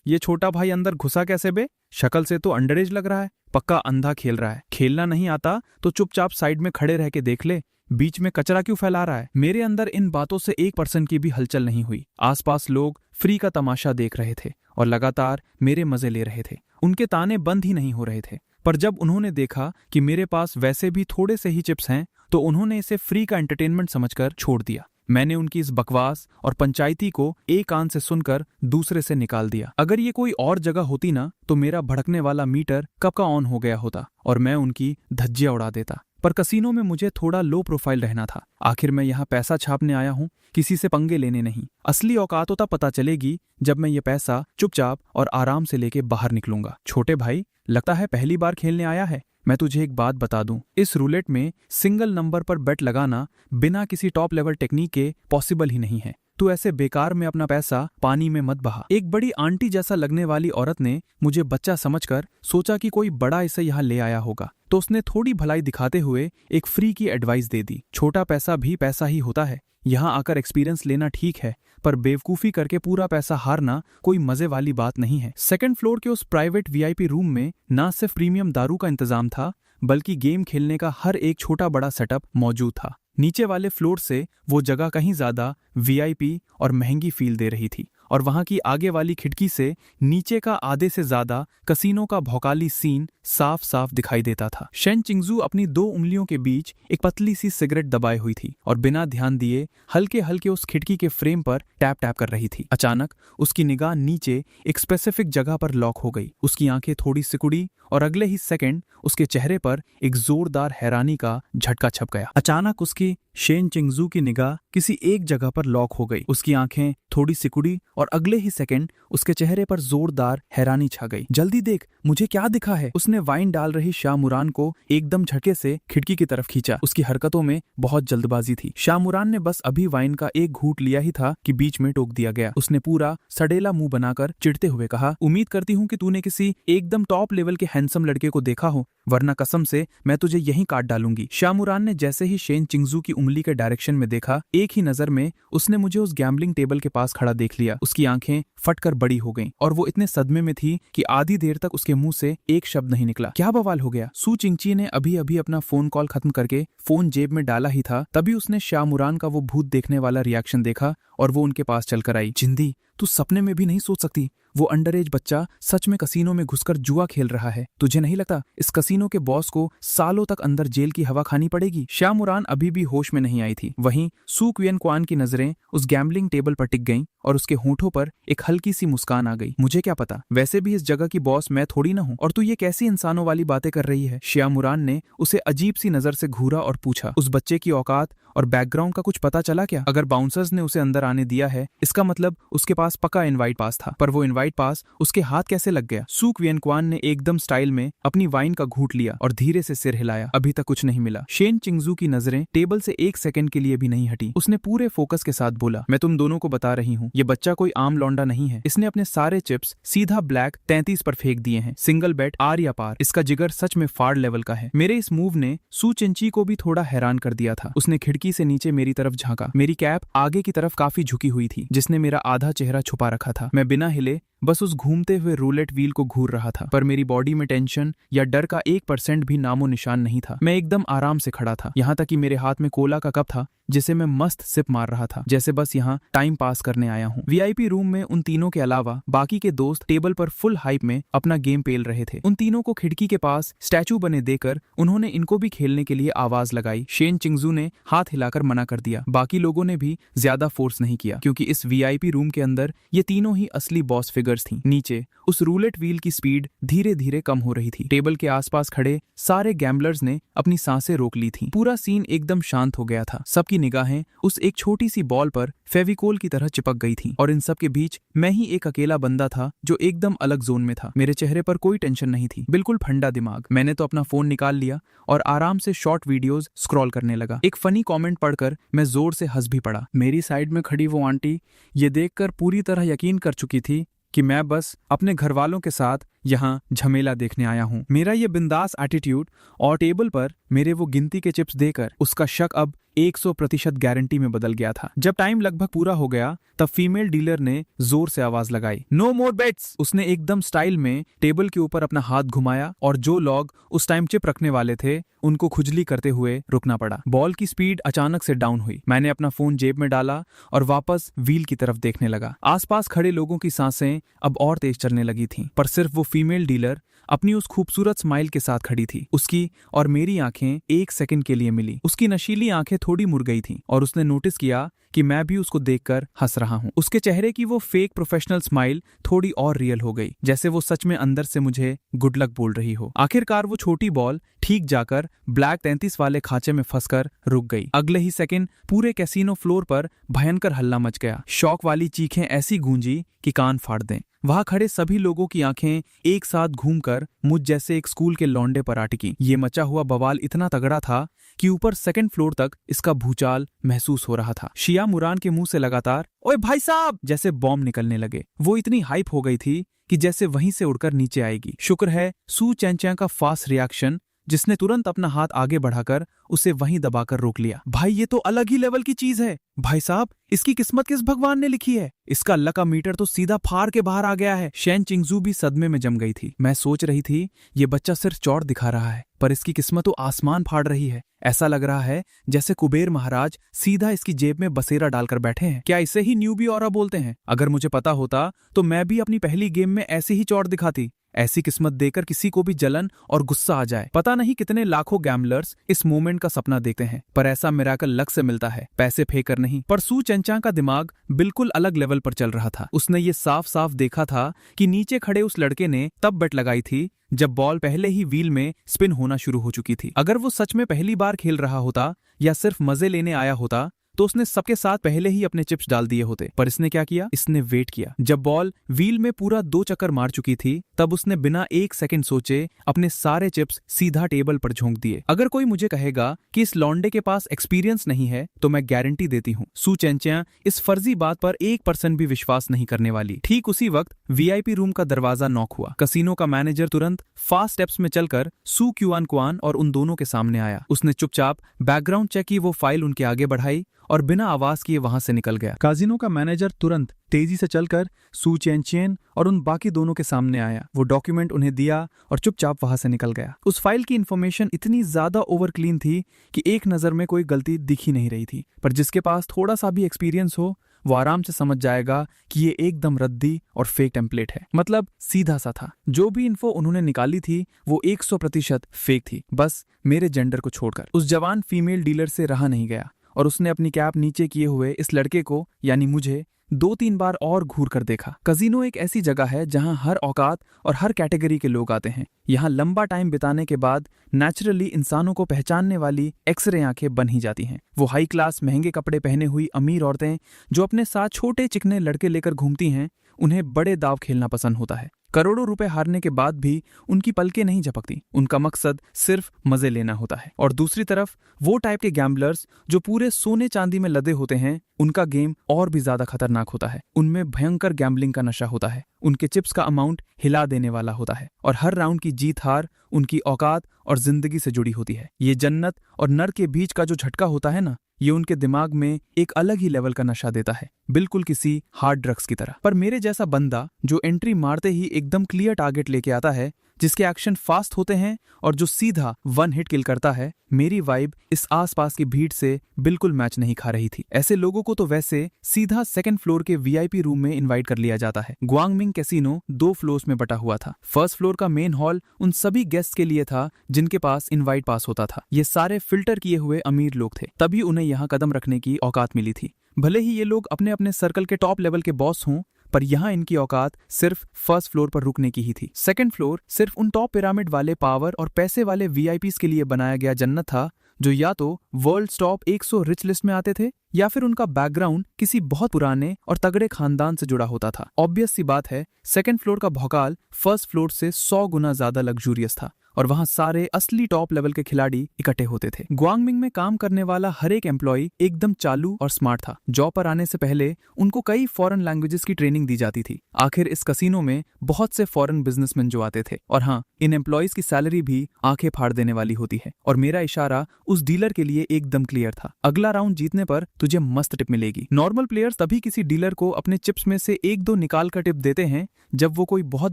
ये छोटा भाई अंदर घुसा कैसे बे? शक्ल से तो अंडरएज लग रहा है। पक्का अंधा खेल रहा है। खेलना नहीं आता तो चुपचाप साइड में खड़े रह के देख ले, बीच में कचरा क्यों फैला रहा है? मेरे अंदर इन बातों से 1% की भी हलचल नहीं हुई। आसपास लोग फ्री का तमाशा देख रहे थे और लगातार मेरे मजे ले रहे थे। उनके ताने बंद ही नहीं हो रहे थे। पर जब उन्होंने देखा कि मेरे पास वैसे भी थोड़े से ही चिप्स हैं, तो उन्होंने इसे फ्री का एंटरटेनमेंट समझकर छोड़ दिया। मैंने उनकी इस बकवास और पंचायती को एक कान से सुनकर दूसरे से निकाल दिया। अगर ये कोई और जगह होती ना, तो मेरा भड़कने वाला मीटर कब का ऑन हो गया होता और मैं उनकी धज्जियां उड़ा देता। पर कसीनो में मुझे थोड़ा लो प्रोफाइल रहना था। आखिर मैं यहाँ पैसा छापने आया हूँ, किसी से पंगे लेने नहीं। असली औकात तो तब पता चलेगी जब मैं ये पैसा चुपचाप और आराम से लेके बाहर निकलूंगा। छोटे भाई, लगता है पहली बार खेलने आया है। मैं तुझे एक बात बता दूं, इस रूलेट में सिंगल नंबर पर बेट लगाना बिना किसी टॉप लेवल टेक्निक के पॉसिबल ही नहीं है। तू ऐसे बेकार में अपना पैसा पानी में मत बहा। एक बड़ी आंटी जैसा लगने वाली औरत ने मुझे बच्चा समझकर सोचा कि कोई बड़ा इसे यहाँ ले आया होगा, तो उसने थोड़ी भलाई दिखाते हुए एक फ्री की एडवाइस दे दी। छोटा पैसा भी पैसा ही होता है। यहाँ आकर एक्सपीरियंस लेना ठीक है, पर बेवकूफी करके पूरा पैसा हारना कोई मजे वाली बात नहीं है। सेकंड फ्लोर के उस प्राइवेट वीआईपी रूम में ना सिर्फ प्रीमियम दारू का इंतजाम था, बल्कि गेम खेलने का हर एक छोटा बड़ा सेटअप मौजूद था। नीचे वाले फ्लोर से वो जगह कहीं ज्यादा वीआईपी और महंगी फील दे रही थी और वहां की आगे वाली खिड़की से नीचे का आधे से ज्यादा कसीनो का भौकाली सीन साफ साफ दिखाई देता था। शेन चिंगजू अपनी 2 उंगलियों के बीच एक पतली सी सिगरेट दबाए हुई थी और बिना ध्यान दिए हल्के हल्के उस खिड़की के फ्रेम पर टैप टैप कर रही थी। अचानक उसकी निगाह नीचे एक स्पेसिफिक जगह पर लॉक हो गई। उसकी आंखें थोड़ी सिकुड़ी और अगले ही सेकंड उसके चेहरे पर एक जोरदार हैरानी का झटका छप गया। अचानक उसकी शेन चिंगजू की निगाह किसी एक जगह पर लॉक हो गई। उसकी आंखें थोड़ी सिकुड़ी और अगले ही सेकंड उसके चेहरे पर जोरदार हैरानी छा गई। जल्दी देख, मुझे क्या दिखा है? उसने वाइन डाल रही शामुरान को एकदम झटके से खिड़की की तरफ खींचा। उसकी हरकतों में बहुत जल्दबाजी थी। शामुरान ने बस अभी वाइन का एक घूंट लिया ही था कि बीच में टोक दिया गया। उसने पूरा सड़ेला मुंह बनाकर चिढ़ते हुए कहा, उम्मीद करती हूँ कि तूने किसी एकदम टॉप लेवल के हैंडसम लड़के को देखा हो, वरना कसम से मैं तुझे यहीं काट डालूंगी। शामुरान ने जैसे ही शेन चिंगजू की उंगली के डायरेक्शन में देखा, एक ही नजर में उसने मुझे उस गैम्बलिंग टेबल के पास खड़ा देख लिया। उसकी आंखें फटकर बड़ी हो गईं और वो इतने सदमे में थी कि आधी देर तक उसके मुंह से एक शब्द नहीं निकला। क्या बवाल हो गया? सू चिंगची ने अभी अभी अपना फोन कॉल खत्म करके फोन जेब में डाला ही था, तभी उसने शामुरान का वो भूत देखने वाला रिएक्शन देखा और वो उनके पास चलकर आई। जिंदी, तू सपने में भी नहीं सोच सकती, वो अंडर एज बच्चा सच में कसीनो में घुसकर जुआ खेल रहा है। तुझे नहीं लगता इस कसीनो के बॉस को सालों तक अंदर जेल की हवा खानी पड़ेगी? शामुरान अभी भी होश में नहीं आई थी। वहीं सू क्वियन क्वान की नजरें उस गैम्बलिंग टेबल पर टिक गईं और उसके होंठों पर एक हल्की सी मुस्कान आ गई। मुझे क्या पता, वैसे भी इस जगह की बॉस मैं थोड़ी ना हूँ, और तू ये कैसी इंसानों वाली बातें कर रही है? शामुरान ने उसे अजीब सी नजर से घूरा और पूछा, उस बच्चे की औकात और बैकग्राउंड का कुछ पता चला क्या? अगर बाउंसर्स ने उसे अंदर आने दिया है, इसका मतलब उसके पास पक्का इनवाइट पास था, पर वो इनवाइट पास उसके हाथ कैसे लग गया? सू क्वियन क्वान ने एकदम स्टाइल में अपनी वाइन का घूंट लिया और धीरे से सिर हिलाया। अभी तक कुछ नहीं मिला। शेन चिंगजू की नजरें टेबल से एक सेकंड के लिए भी नहीं हटी। उसने पूरे फोकस के साथ बोला, मैं तुम दोनों को बता रही हूँ, ये बच्चा कोई आम लौंडा नहीं है। इसने अपने सारे चिप्स सीधा ब्लैक 33 पर फेंक दिए हैं। सिंगल बेट आर या पार। इसका जिगर सच में फाड़ लेवल का है। मेरे इस मूव ने सू चिंची को भी थोड़ा हैरान कर दिया था। उसने खिड़की से नीचे मेरी तरफ झांका। मेरी कैप आगे की तरफ काफी झुकी हुई थी, जिसने मेरा आधा चेहरा छुपा रखा था। मैं बिना हिले बस उस घूमते हुए रूलेट व्हील को घूर रहा था, पर मेरी बॉडी में टेंशन या डर का 1% भी नामो निशान नहीं था। मैं एकदम आराम से खड़ा था, यहाँ तक कि मेरे हाथ में कोला का कप था जिसे मैं मस्त सिप मार रहा था, जैसे बस यहाँ टाइम पास करने आया हूँ। वीआईपी रूम में उन तीनों के अलावा बाकी के दोस्त टेबल पर फुल हाइप में अपना गेम पेल रहे थे। उन तीनों को खिड़की के पास स्टैचू बने देकर उन्होंने इनको भी खेलने के लिए आवाज लगाई। शेन चिंगजू ने हाथ हिलाकर मना कर दिया। बाकी लोगों ने भी ज्यादा फोर्स नहीं किया, क्योंकि इस वीआईपी रूम के अंदर ये तीनों ही असली बॉस फिगर्स थी। नीचे उस रूलेट व्हील की स्पीड धीरे धीरे कम हो रही थी। टेबल के आसपास खड़े सारे गैम्बलर्स ने अपनी सांसें रोक ली थी। पूरा सीन एकदम शांत हो गया था। सबकी निगाहें उस एक छोटी सी बॉल पर फेविकोल की तरह चिपक गई थी, और इन सब के बीच मैं ही एक अकेला बंदा था जो एकदम अलग जोन में था। मेरे चेहरे पर कोई टेंशन नहीं थी, बिल्कुल ठंडा दिमाग। मैंने तो अपना फोन निकाल लिया और आराम से शॉर्ट वीडियोस स्क्रॉल करने लगा। एक फनी कमेंट पढ़कर मैं जोर से हंस भी पड़ा। मेरी साइड में खड़ी वो आंटी ये देखकर पूरी तरह यकीन कर चुकी थी कि मैं बस अपने घर वालों के साथ यहाँ झमेला देखने आया हूँ। मेरा ये बिंदास एटीट्यूड और टेबल पर मेरे वो गिनती के चिप्स देकर उसका शक अब 100% गारंटी में बदल गया था। जब टाइम लगभग पूरा हो गया तब फीमेल डीलर ने जोर से आवाज लगाई, नो मोर बेट्स। उसने एकदम स्टाइल में टेबल के ऊपर अपना हाथ घुमाया और जो लोग उस टाइम चिप रखने वाले थे उनको खुजली करते हुए रुकना पड़ा। बॉल की स्पीड अचानक से डाउन हुई। मैंने अपना फोन जेब में डाला और वापस व्हील की तरफ देखने लगा। आसपास खड़े लोगों की सांसें अब और तेज चलने लगी थीं, पर सिर्फ वो फीमेल डीलर अपनी उस खूबसूरत स्माइल के साथ खड़ी थी। उसकी और मेरी आंखें एक सेकंड के लिए मिली। उसकी नशीली आंखें थोड़ी मुड़ गई थीं और उसने नोटिस किया कि मैं भी उसको देखकर हंस रहा हूँ। उसके चेहरे की वो फेक प्रोफेशनल स्माइल थोड़ी और रियल हो गई, जैसे वो सच में अंदर से मुझे गुड लक बोल रही हो। आखिरकार वो छोटी बॉल ठीक जाकर ब्लैक 33 वाले खांचे में फंसकर रुक गई। अगले ही सेकंड पूरे कैसीनो फ्लोर पर भयंकर हल्ला मच गया। शौक वाली चीखें ऐसी गूंजी कि कान फाड़ दें। वहां खड़े सभी लोगों की आंखें एक साथ घूमकर मुझ जैसे एक स्कूल के लौंडे पर अटकी। ये मचा हुआ बवाल इतना तगड़ा था कि ऊपर सेकंड फ्लोर तक इसका भूचाल महसूस हो रहा था। शिया मुरान के मुंह से लगातार ओए भाई साहब जैसे बॉम्ब निकलने लगे। वो इतनी हाइप हो गई थी कि जैसे वहीं से उड़कर नीचे आएगी। शुक्र है सू चैंचैं का फास्ट रिएक्शन जिसने तुरंत अपना हाथ आगे बढ़ाकर उसे वहीं दबाकर रोक लिया। भाई ये तो अलग ही लेवल की चीज है। भाई साहब, इसकी किस्मत किस भगवान ने लिखी है? इसका लका मीटर तो सीधा फाड़ के बाहर आ गया है। शेन चिंगजू भी सदमे में जम गई थी। मैं सोच रही थी ये बच्चा सिर्फ चौड़ दिखा रहा है, पर इसकी किस्मत तो आसमान फाड़ रही है। ऐसा लग रहा है जैसे कुबेर महाराज सीधा इसकी जेब में बसेरा डालकर बैठे हैं। क्या इसे ही न्यूबी ऑरा बोलते हैं? अगर मुझे पता होता तो मैं भी अपनी पहली गेम में ऐसी ही चौड़ दिखाती। ऐसी किस्मत देकर किसी को भी जलन और गुस्सा आ जाए। पता नहीं कितने लाखों गैम्बलर्स इस मोमेंट का सपना देखते हैं, पर ऐसा मिराकल लक से मिलता है, पैसे फेंक कर नहीं। पर सू चेंचा का दिमाग बिल्कुल अलग लेवल पर चल रहा था। उसने ये साफ साफ देखा था कि नीचे खड़े उस लड़के ने तब बेट लगाई थी जब बॉल पहले ही व्हील में स्पिन होना शुरू हो चुकी थी। अगर वो सच में पहली बार खेल रहा होता या सिर्फ मजे लेने आया होता तो उसने सबके साथ पहले ही अपने चिप्स डाल दिए होते। पर इसने क्या किया? इसने वेट किया। जब बॉल व्हील में पूरा 2 चक्कर मार चुकी थी तब उसने बिना 1 सेकंड सोचे अपने सारे चिप्स सीधा टेबल पर झोंक दिए। अगर कोई मुझे कहेगा कि इस लौंडे के पास एक्सपीरियंस नहीं है तो मैं गारंटी देती हूँ सू चेंचा इस फर्जी बात पर 1% भी विश्वास नहीं करने वाली। ठीक उसी वक्त वीआईपी रूम का दरवाजा नॉक हुआ। कसिनो का मैनेजर तुरंत फास्ट स्टेप्स में चलकर सू क्यूआन क्वान और उन दोनों के सामने आया। उसने चुपचाप बैकग्राउंड चेक की वो फाइल उनके आगे बढ़ाई और बिना आवाज किए वहां से निकल गया। काजिनो का मैनेजर तुरंत तेजी से चलकर सू चेन और उन बाकी दोनों के सामने आया। वो डॉक्यूमेंट उन्हें दिया और चुपचाप वहां से निकल गया। उस फाइल की इंफॉर्मेशन इतनी ज्यादा ओवर क्लीन थी कि एक नजर में कोई गलती दिख ही नहीं रही थी, पर जिसके पास थोड़ा सा भी एक्सपीरियंस हो वो आराम से समझ जाएगा कि ये एकदम रद्दी और फेक टेम्पलेट है। मतलब सीधा सा था। जो भी इन्फो उन्होंने निकाली थी वो 100% फेक थी, बस मेरे जेंडर को छोड़कर। उस जवान फीमेल डीलर से रहा नहीं गया और उसने अपनी कैप नीचे किए हुए इस लड़के को यानी मुझे 2-3 बार और घूर कर देखा। कजिनो एक ऐसी जगह है जहां हर औकात और हर कैटेगरी के लोग आते हैं। यहाँ लंबा टाइम बिताने के बाद नेचुरली इंसानों को पहचानने वाली एक्सरे आंखें बन ही जाती हैं। वो हाई क्लास महंगे कपड़े पहने हुई अमीर औरतें जो अपने साथ छोटे चिकने लड़के लेकर घूमती हैं, उन्हें बड़े दाव खेलना पसंद होता है। करोड़ों रुपए हारने के बाद भी उनकी पलकें नहीं झपकती। उनका मकसद सिर्फ मजे लेना होता है। और दूसरी तरफ वो टाइप के गैम्बलर्स जो पूरे सोने चांदी में लदे होते हैं, उनका गेम और भी ज्यादा खतरनाक होता है। उनमें भयंकर गैम्बलिंग का नशा होता है। उनके चिप्स का अमाउंट हिला देने वाला होता है और हर राउंड की जीत हार उनकी औकात और जिंदगी से जुड़ी होती है। ये जन्नत और नर के बीच का जो झटका होता है ना, ये उनके दिमाग में एक अलग ही लेवल का नशा देता है, बिल्कुल किसी हार्ड ड्रग्स की तरह। पर मेरे जैसा बंदा जो एंट्री मारते ही एकदम क्लियर टारगेट लेके आता है, जिसके एक्शन फास्ट होते हैं और जो सीधा 1 हिट किल करता है, मेरी वाइब इस आसपास की भीड़ से बिल्कुल मैच नहीं खा रही थी। ऐसे लोगों को तो वैसे सीधा 2nd फ्लोर के वीआईपी रूम में इनवाइट कर लिया जाता है। ग्वांगमिंग कैसीनो 2 फ्लोर्स में बटा हुआ था। 1st फ्लोर का मेन हॉल उन सभी गेस्ट के लिए था जिनके पास इनवाइट पास होता था। ये सारे फिल्टर किए हुए अमीर लोग थे, तभी उन्हें यहाँ कदम रखने की औकात मिली थी। भले ही ये लोग अपने अपने सर्कल के टॉप लेवल के बॉस हों, पर यहाँ इनकी औकात सिर्फ 1st फ्लोर पर रुकने की ही थी। 2nd फ्लोर सिर्फ उन टॉप पिरामिड वाले पावर और पैसे वाले वीआईपीज के लिए बनाया गया जन्नत था जो या तो वर्ल्ड टॉप 100 रिच लिस्ट में आते थे या फिर उनका बैकग्राउंड किसी बहुत पुराने और तगड़े खानदान से जुड़ा होता था। ऑब्वियस सी बात है, 2nd फ्लोर का भौकाल 1st फ्लोर से 100 गुना ज्यादा लग्जूरियस था और वहां सारे असली टॉप लेवल के खिलाड़ी इकट्ठे होते थे। ग्वांगमिंग में काम करने वाला हर एक एम्प्लॉय एकदम चालू और स्मार्ट था। जॉब पर आने से पहले उनको कई फॉरेन लैंग्वेजेस की ट्रेनिंग दी जाती थी। आखिर इस कसिनो में बहुत से फॉरेन बिजनेसमैन जो आते थे। और हाँ, इन एम्प्लॉयज की सैलरी भी आंखें फाड़ देने वाली होती है। और मेरा इशारा उस डीलर के लिए एकदम क्लियर था। अगला राउंड जीतने पर तुझे मस्त टिप मिलेगी। नॉर्मल प्लेयर्स तभी किसी डीलर को अपने चिप्स में से 1-2 निकाल कर टिप देते हैं जब वो कोई बहुत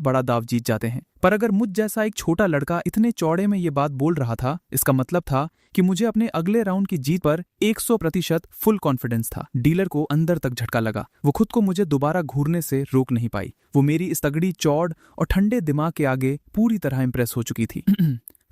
बड़ा दाव जीत जाते हैं। पर अगर मुझ जैसा एक छोटा लड़का इतने चौड़े में ये बात बोल रहा था, इसका मतलब था कि मुझे अपने अगले राउंड की जीत पर 100% फुल कॉन्फिडेंस था। डीलर को अंदर तक झटका लगा। वो खुद को मुझे दोबारा घूरने से रोक नहीं पाई। वो मेरी इस तगड़ी चौड़ और ठंडे दिमाग के आगे पूरी तरह इंप्रेस हो चुकी थी।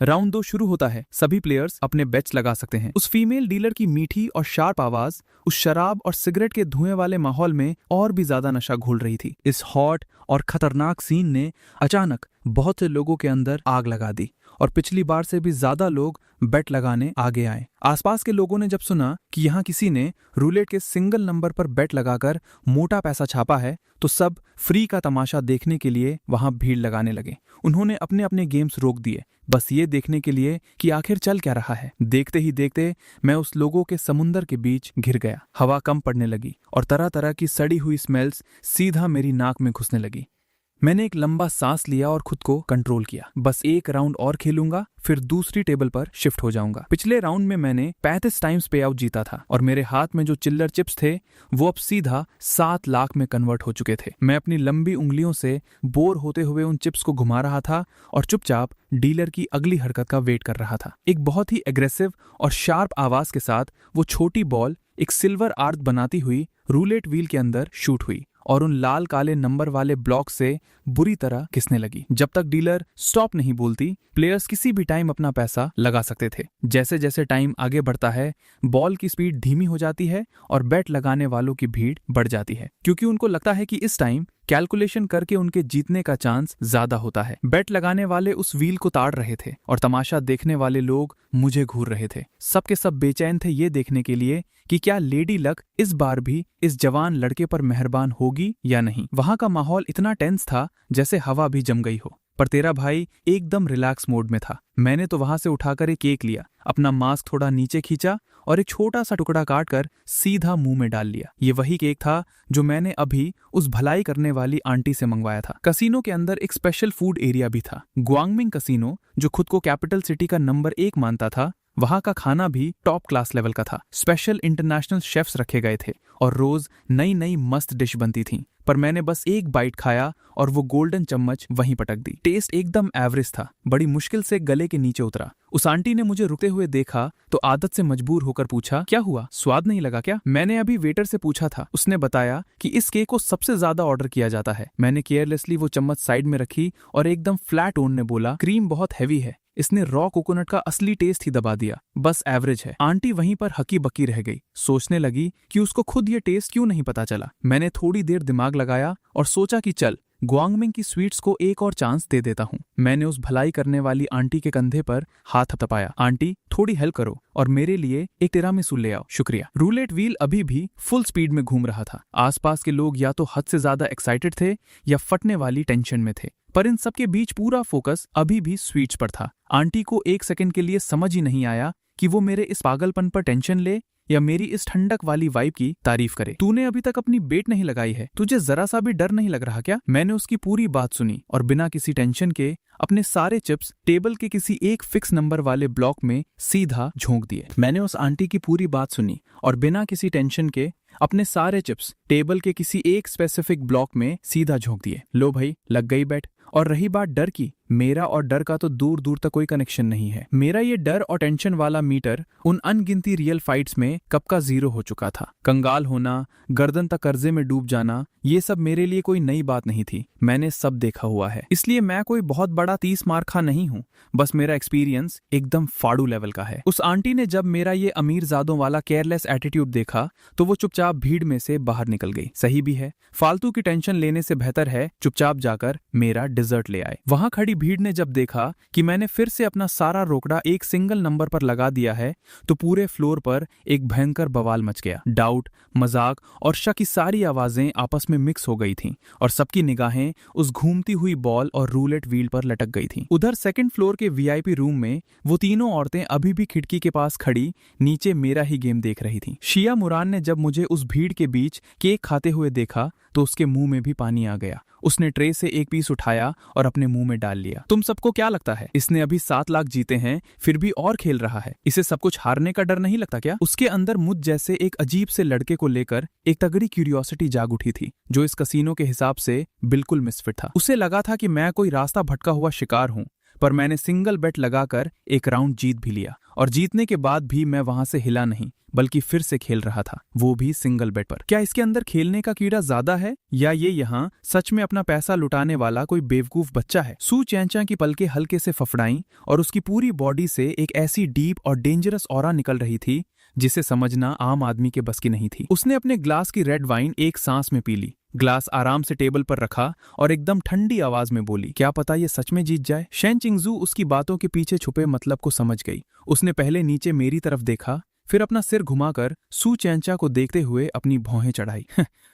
राउंड 2 शुरू होता है। सभी प्लेयर्स अपने बेट्स लगा सकते हैं। उस फीमेल डीलर की मीठी और शार्प आवाज उस शराब और सिगरेट के धुएं वाले माहौल में और भी ज्यादा नशा घोल रही थी। इस हॉट और खतरनाक सीन ने अचानक बहुत से लोगों के अंदर आग लगा दी और पिछली बार से भी ज्यादा लोग बेट लगाने आगे आए। आसपास के लोगों ने जब सुना कि यहाँ किसी ने रूलेट के सिंगल नंबर पर बेट लगाकर मोटा पैसा छापा है, तो सब फ्री का तमाशा देखने के लिए वहां भीड़ लगाने लगे। उन्होंने अपने अपने गेम्स रोक दिए, बस ये देखने के लिए कि आखिर चल क्या रहा है। देखते ही देखते मैं उस लोगों के समुंदर के बीच घिर गया। हवा कम पड़ने लगी और तरह तरह की सड़ी हुई स्मेल्स सीधा मेरी नाक में घुसने लगी। मैंने एक लंबा सांस लिया और खुद को कंट्रोल किया। बस एक राउंड और खेलूंगा, फिर दूसरी टेबल पर शिफ्ट हो जाऊंगा। पिछले राउंड में मैंने 35 टाइम्स पे आउट जीता था और मेरे हाथ में जो चिल्लर चिप्स थे वो अब सीधा 7 लाख में कन्वर्ट हो चुके थे। मैं अपनी लंबी उंगलियों से बोर होते हुए उन चिप्स को घुमा रहा था और चुपचाप डीलर की अगली हरकत का वेट कर रहा था। एक बहुत ही एग्रेसिव और शार्प आवाज के साथ वो छोटी बॉल एक सिल्वर आर्क बनाती हुई रूलेट व्हील के अंदर शूट हुई और उन लाल काले नंबर वाले ब्लॉक से बुरी तरह घिसने लगी। जब तक डीलर स्टॉप नहीं बोलती, प्लेयर्स किसी भी टाइम अपना पैसा लगा सकते थे। जैसे जैसे टाइम आगे बढ़ता है, बॉल की स्पीड धीमी हो जाती है और बैट लगाने वालों की भीड़ बढ़ जाती है, क्योंकि उनको लगता है कि इस टाइम कैलकुलेशन करके उनके जीतने का चांस ज्यादा होता है। बैट लगाने वाले उस व्हील को ताड़ रहे थे और तमाशा देखने वाले लोग मुझे घूर रहे थे। सबके सब बेचैन थे ये देखने के लिए कि क्या लेडी लक इस बार भी इस जवान लड़के पर मेहरबान होगी या नहीं। वहां का माहौल इतना टेंस था जैसे हवा भी जम गई हो, पर तेरा भाई एकदम रिलैक्स मोड में था। मैंने तो वहां से उठाकर एक केक लिया, अपना मास्क थोड़ा नीचे खींचा और एक छोटा सा टुकड़ा काटकर सीधा मुंह में डाल लिया। ये वही केक था जो मैंने अभी उस भलाई करने वाली आंटी से मंगवाया था। कसीनो के अंदर एक स्पेशल फूड एरिया भी था। ग्वांगमिंग कसीनो, जो खुद को कैपिटल सिटी का नंबर 1 मानता था, वहां का खाना भी टॉप क्लास लेवल का था। स्पेशल इंटरनेशनल शेफ्स रखे गए थे और रोज नई नई मस्त डिश बनती थी, पर मैंने बस एक बाइट खाया और वो गोल्डन चम्मच वहीं पटक दी। टेस्ट एकदम एवरेज था, बड़ी मुश्किल से गले के नीचे उतरा। उस आंटी ने मुझे रुकते हुए देखा तो आदत से मजबूर होकर पूछा, क्या हुआ, स्वाद नहीं लगा क्या? मैंने अभी वेटर से पूछा था, उसने बताया कि इस केक को सबसे ज्यादा ऑर्डर किया जाता है। मैंने केयरलेसली वो चम्मच साइड में रखी और एकदम फ्लैट टोन में बोला, क्रीम बहुत हैवी है, इसने रॉ कोकोनट का असली टेस्ट ही दबा दिया, बस एवरेज है। आंटी वहीं पर हकी बकी रह गई, सोचने लगी कि उसको खुद ये टेस्ट क्यों नहीं पता चला। मैंने थोड़ी देर दिमाग लगाया और सोचा कि चल ग्वांगमिंग की स्वीट्स को एक और चांस दे देता हूँ। मैंने उस भलाई करने वाली आंटी के कंधे पर हाथ थपथपाया। आंटी, थोड़ी हेल्प करो और मेरे लिए एक तिरामिसू ले आओ, शुक्रिया। रूलेट व्हील अभी भी फुल स्पीड में घूम रहा था। आसपास के लोग या तो हद से ज्यादा एक्साइटेड थे या फटने वाली टेंशन में थे, पर इन सबके बीच पूरा फोकस अभी भी स्वीट्स पर था। आंटी को एक सेकंड के लिए समझ ही नहीं आया कि वो मेरे इस पागलपन पर टेंशन ले या मेरी इस ठंडक वाली वाइब की तारीफ करे। तूने अभी तक अपनी बेट नहीं लगाई है, तुझे जरा सा भी डर नहीं लग रहा क्या? मैंने उसकी पूरी बात सुनी और बिना किसी टेंशन के अपने सारे चिप्स टेबल के किसी एक फिक्स नंबर वाले ब्लॉक में सीधा झोंक दिए। मैंने उस आंटी की पूरी बात सुनी और बिना किसी टेंशन के अपने सारे चिप्स टेबल के किसी एक स्पेसिफिक ब्लॉक में सीधा झोंक दिए। लो भाई, लग गई बेट। और रही बात डर की, मेरा और डर का तो दूर दूर तक कोई कनेक्शन नहीं है। मेरा ये डर और टेंशन वाला मीटर उन अनगिनती रियल फाइट्स में कब का 0 हो चुका था। कंगाल होना, गर्दन तक कर्जे में डूब जाना, ये सब मेरे लिए कोई नई बात नहीं थी। मैंने सब देखा हुआ है, इसलिए मैं कोई बहुत बड़ा 30 मार खा नहीं हूँ। बस मेरा एक्सपीरियंस एकदम फाड़ू लेवल का है। उस आंटी ने जब मेरा ये अमीरजादों वाला केयरलेस एटीट्यूड देखा तो वो चुपचाप भीड़ में से बाहर निकल गई। सही भी है, फालतू की टेंशन लेने से बेहतर है चुपचाप जाकर मेरा डिजर्ट ले आए। वहां खड़ी भीड़ ने जब देखा कि मैंने फिर से अपना सारा रोकड़ा एक सिंगल नंबर पर लगा दिया है तो पूरे फ्लोर पर एक भयंकर बवाल मच गया। डाउट, मजाक और शक की सारी आवाजें आपस में मिक्स हो गई थीं और सबकी निगाहें उस घूमती हुई बॉल और रूलेट व्हील पर लटक गई थीं। उधर सेकंड फ्लोर के वीआईपी रूम में वो तीनों औरतें अभी भी खिड़की के पास खड़ी नीचे मेरा ही गेम देख रही थीं। शिया मुरान ने जब मुझे उस भीड़ के बीच केक खाते हुए देखा तो उसके मुंह में भी पानी आ गया। उसने ट्रे से एक पीस उठाया और अपने मुंह में डाल लिया। तुम सबको क्या लगता है, इसने अभी 7 लाख जीते हैं फिर भी और खेल रहा है? इसे सब कुछ हारने का डर नहीं लगता क्या? उसके अंदर मुझ जैसे एक अजीब से लड़के को लेकर एक तगड़ी क्यूरियोसिटी जाग उठी थी जो इस कसीनो के हिसाब से बिल्कुल मिसफिट था। उसे लगा था कि मैं कोई रास्ता भटका हुआ शिकार हूं, पर मैंने सिंगल बेट लगाकर एक राउंड जीत भी लिया और जीतने के बाद भी मैं वहां से हिला नहीं बल्कि फिर से खेल रहा था, वो भी सिंगल बेट पर। क्या इसके अंदर खेलने का कीड़ा ज्यादा है या ये यहाँ सच में अपना पैसा लुटाने वाला कोई बेवकूफ बच्चा है? सू चैंचा की पलकें हल्के से फफड़ाईं और उसकी पूरी बॉडी से एक ऐसी डीप और डेंजरस ऑरा निकल रही थी जिसे समझना आम आदमी के बस की नहीं थी। उसने अपने ग्लास की रेड वाइन एक सांस में पी ली, ग्लास आराम से टेबल पर रखा और एकदम ठंडी आवाज में बोली, क्या पता ये सच में जीत जाए। शेन चिंगजू उसकी बातों के पीछे छुपे मतलब को समझ गई। उसने पहले नीचे मेरी तरफ देखा, फिर अपना सिर घुमाकर सू चैंचा को देखते हुए अपनी भौहें चढ़ाई।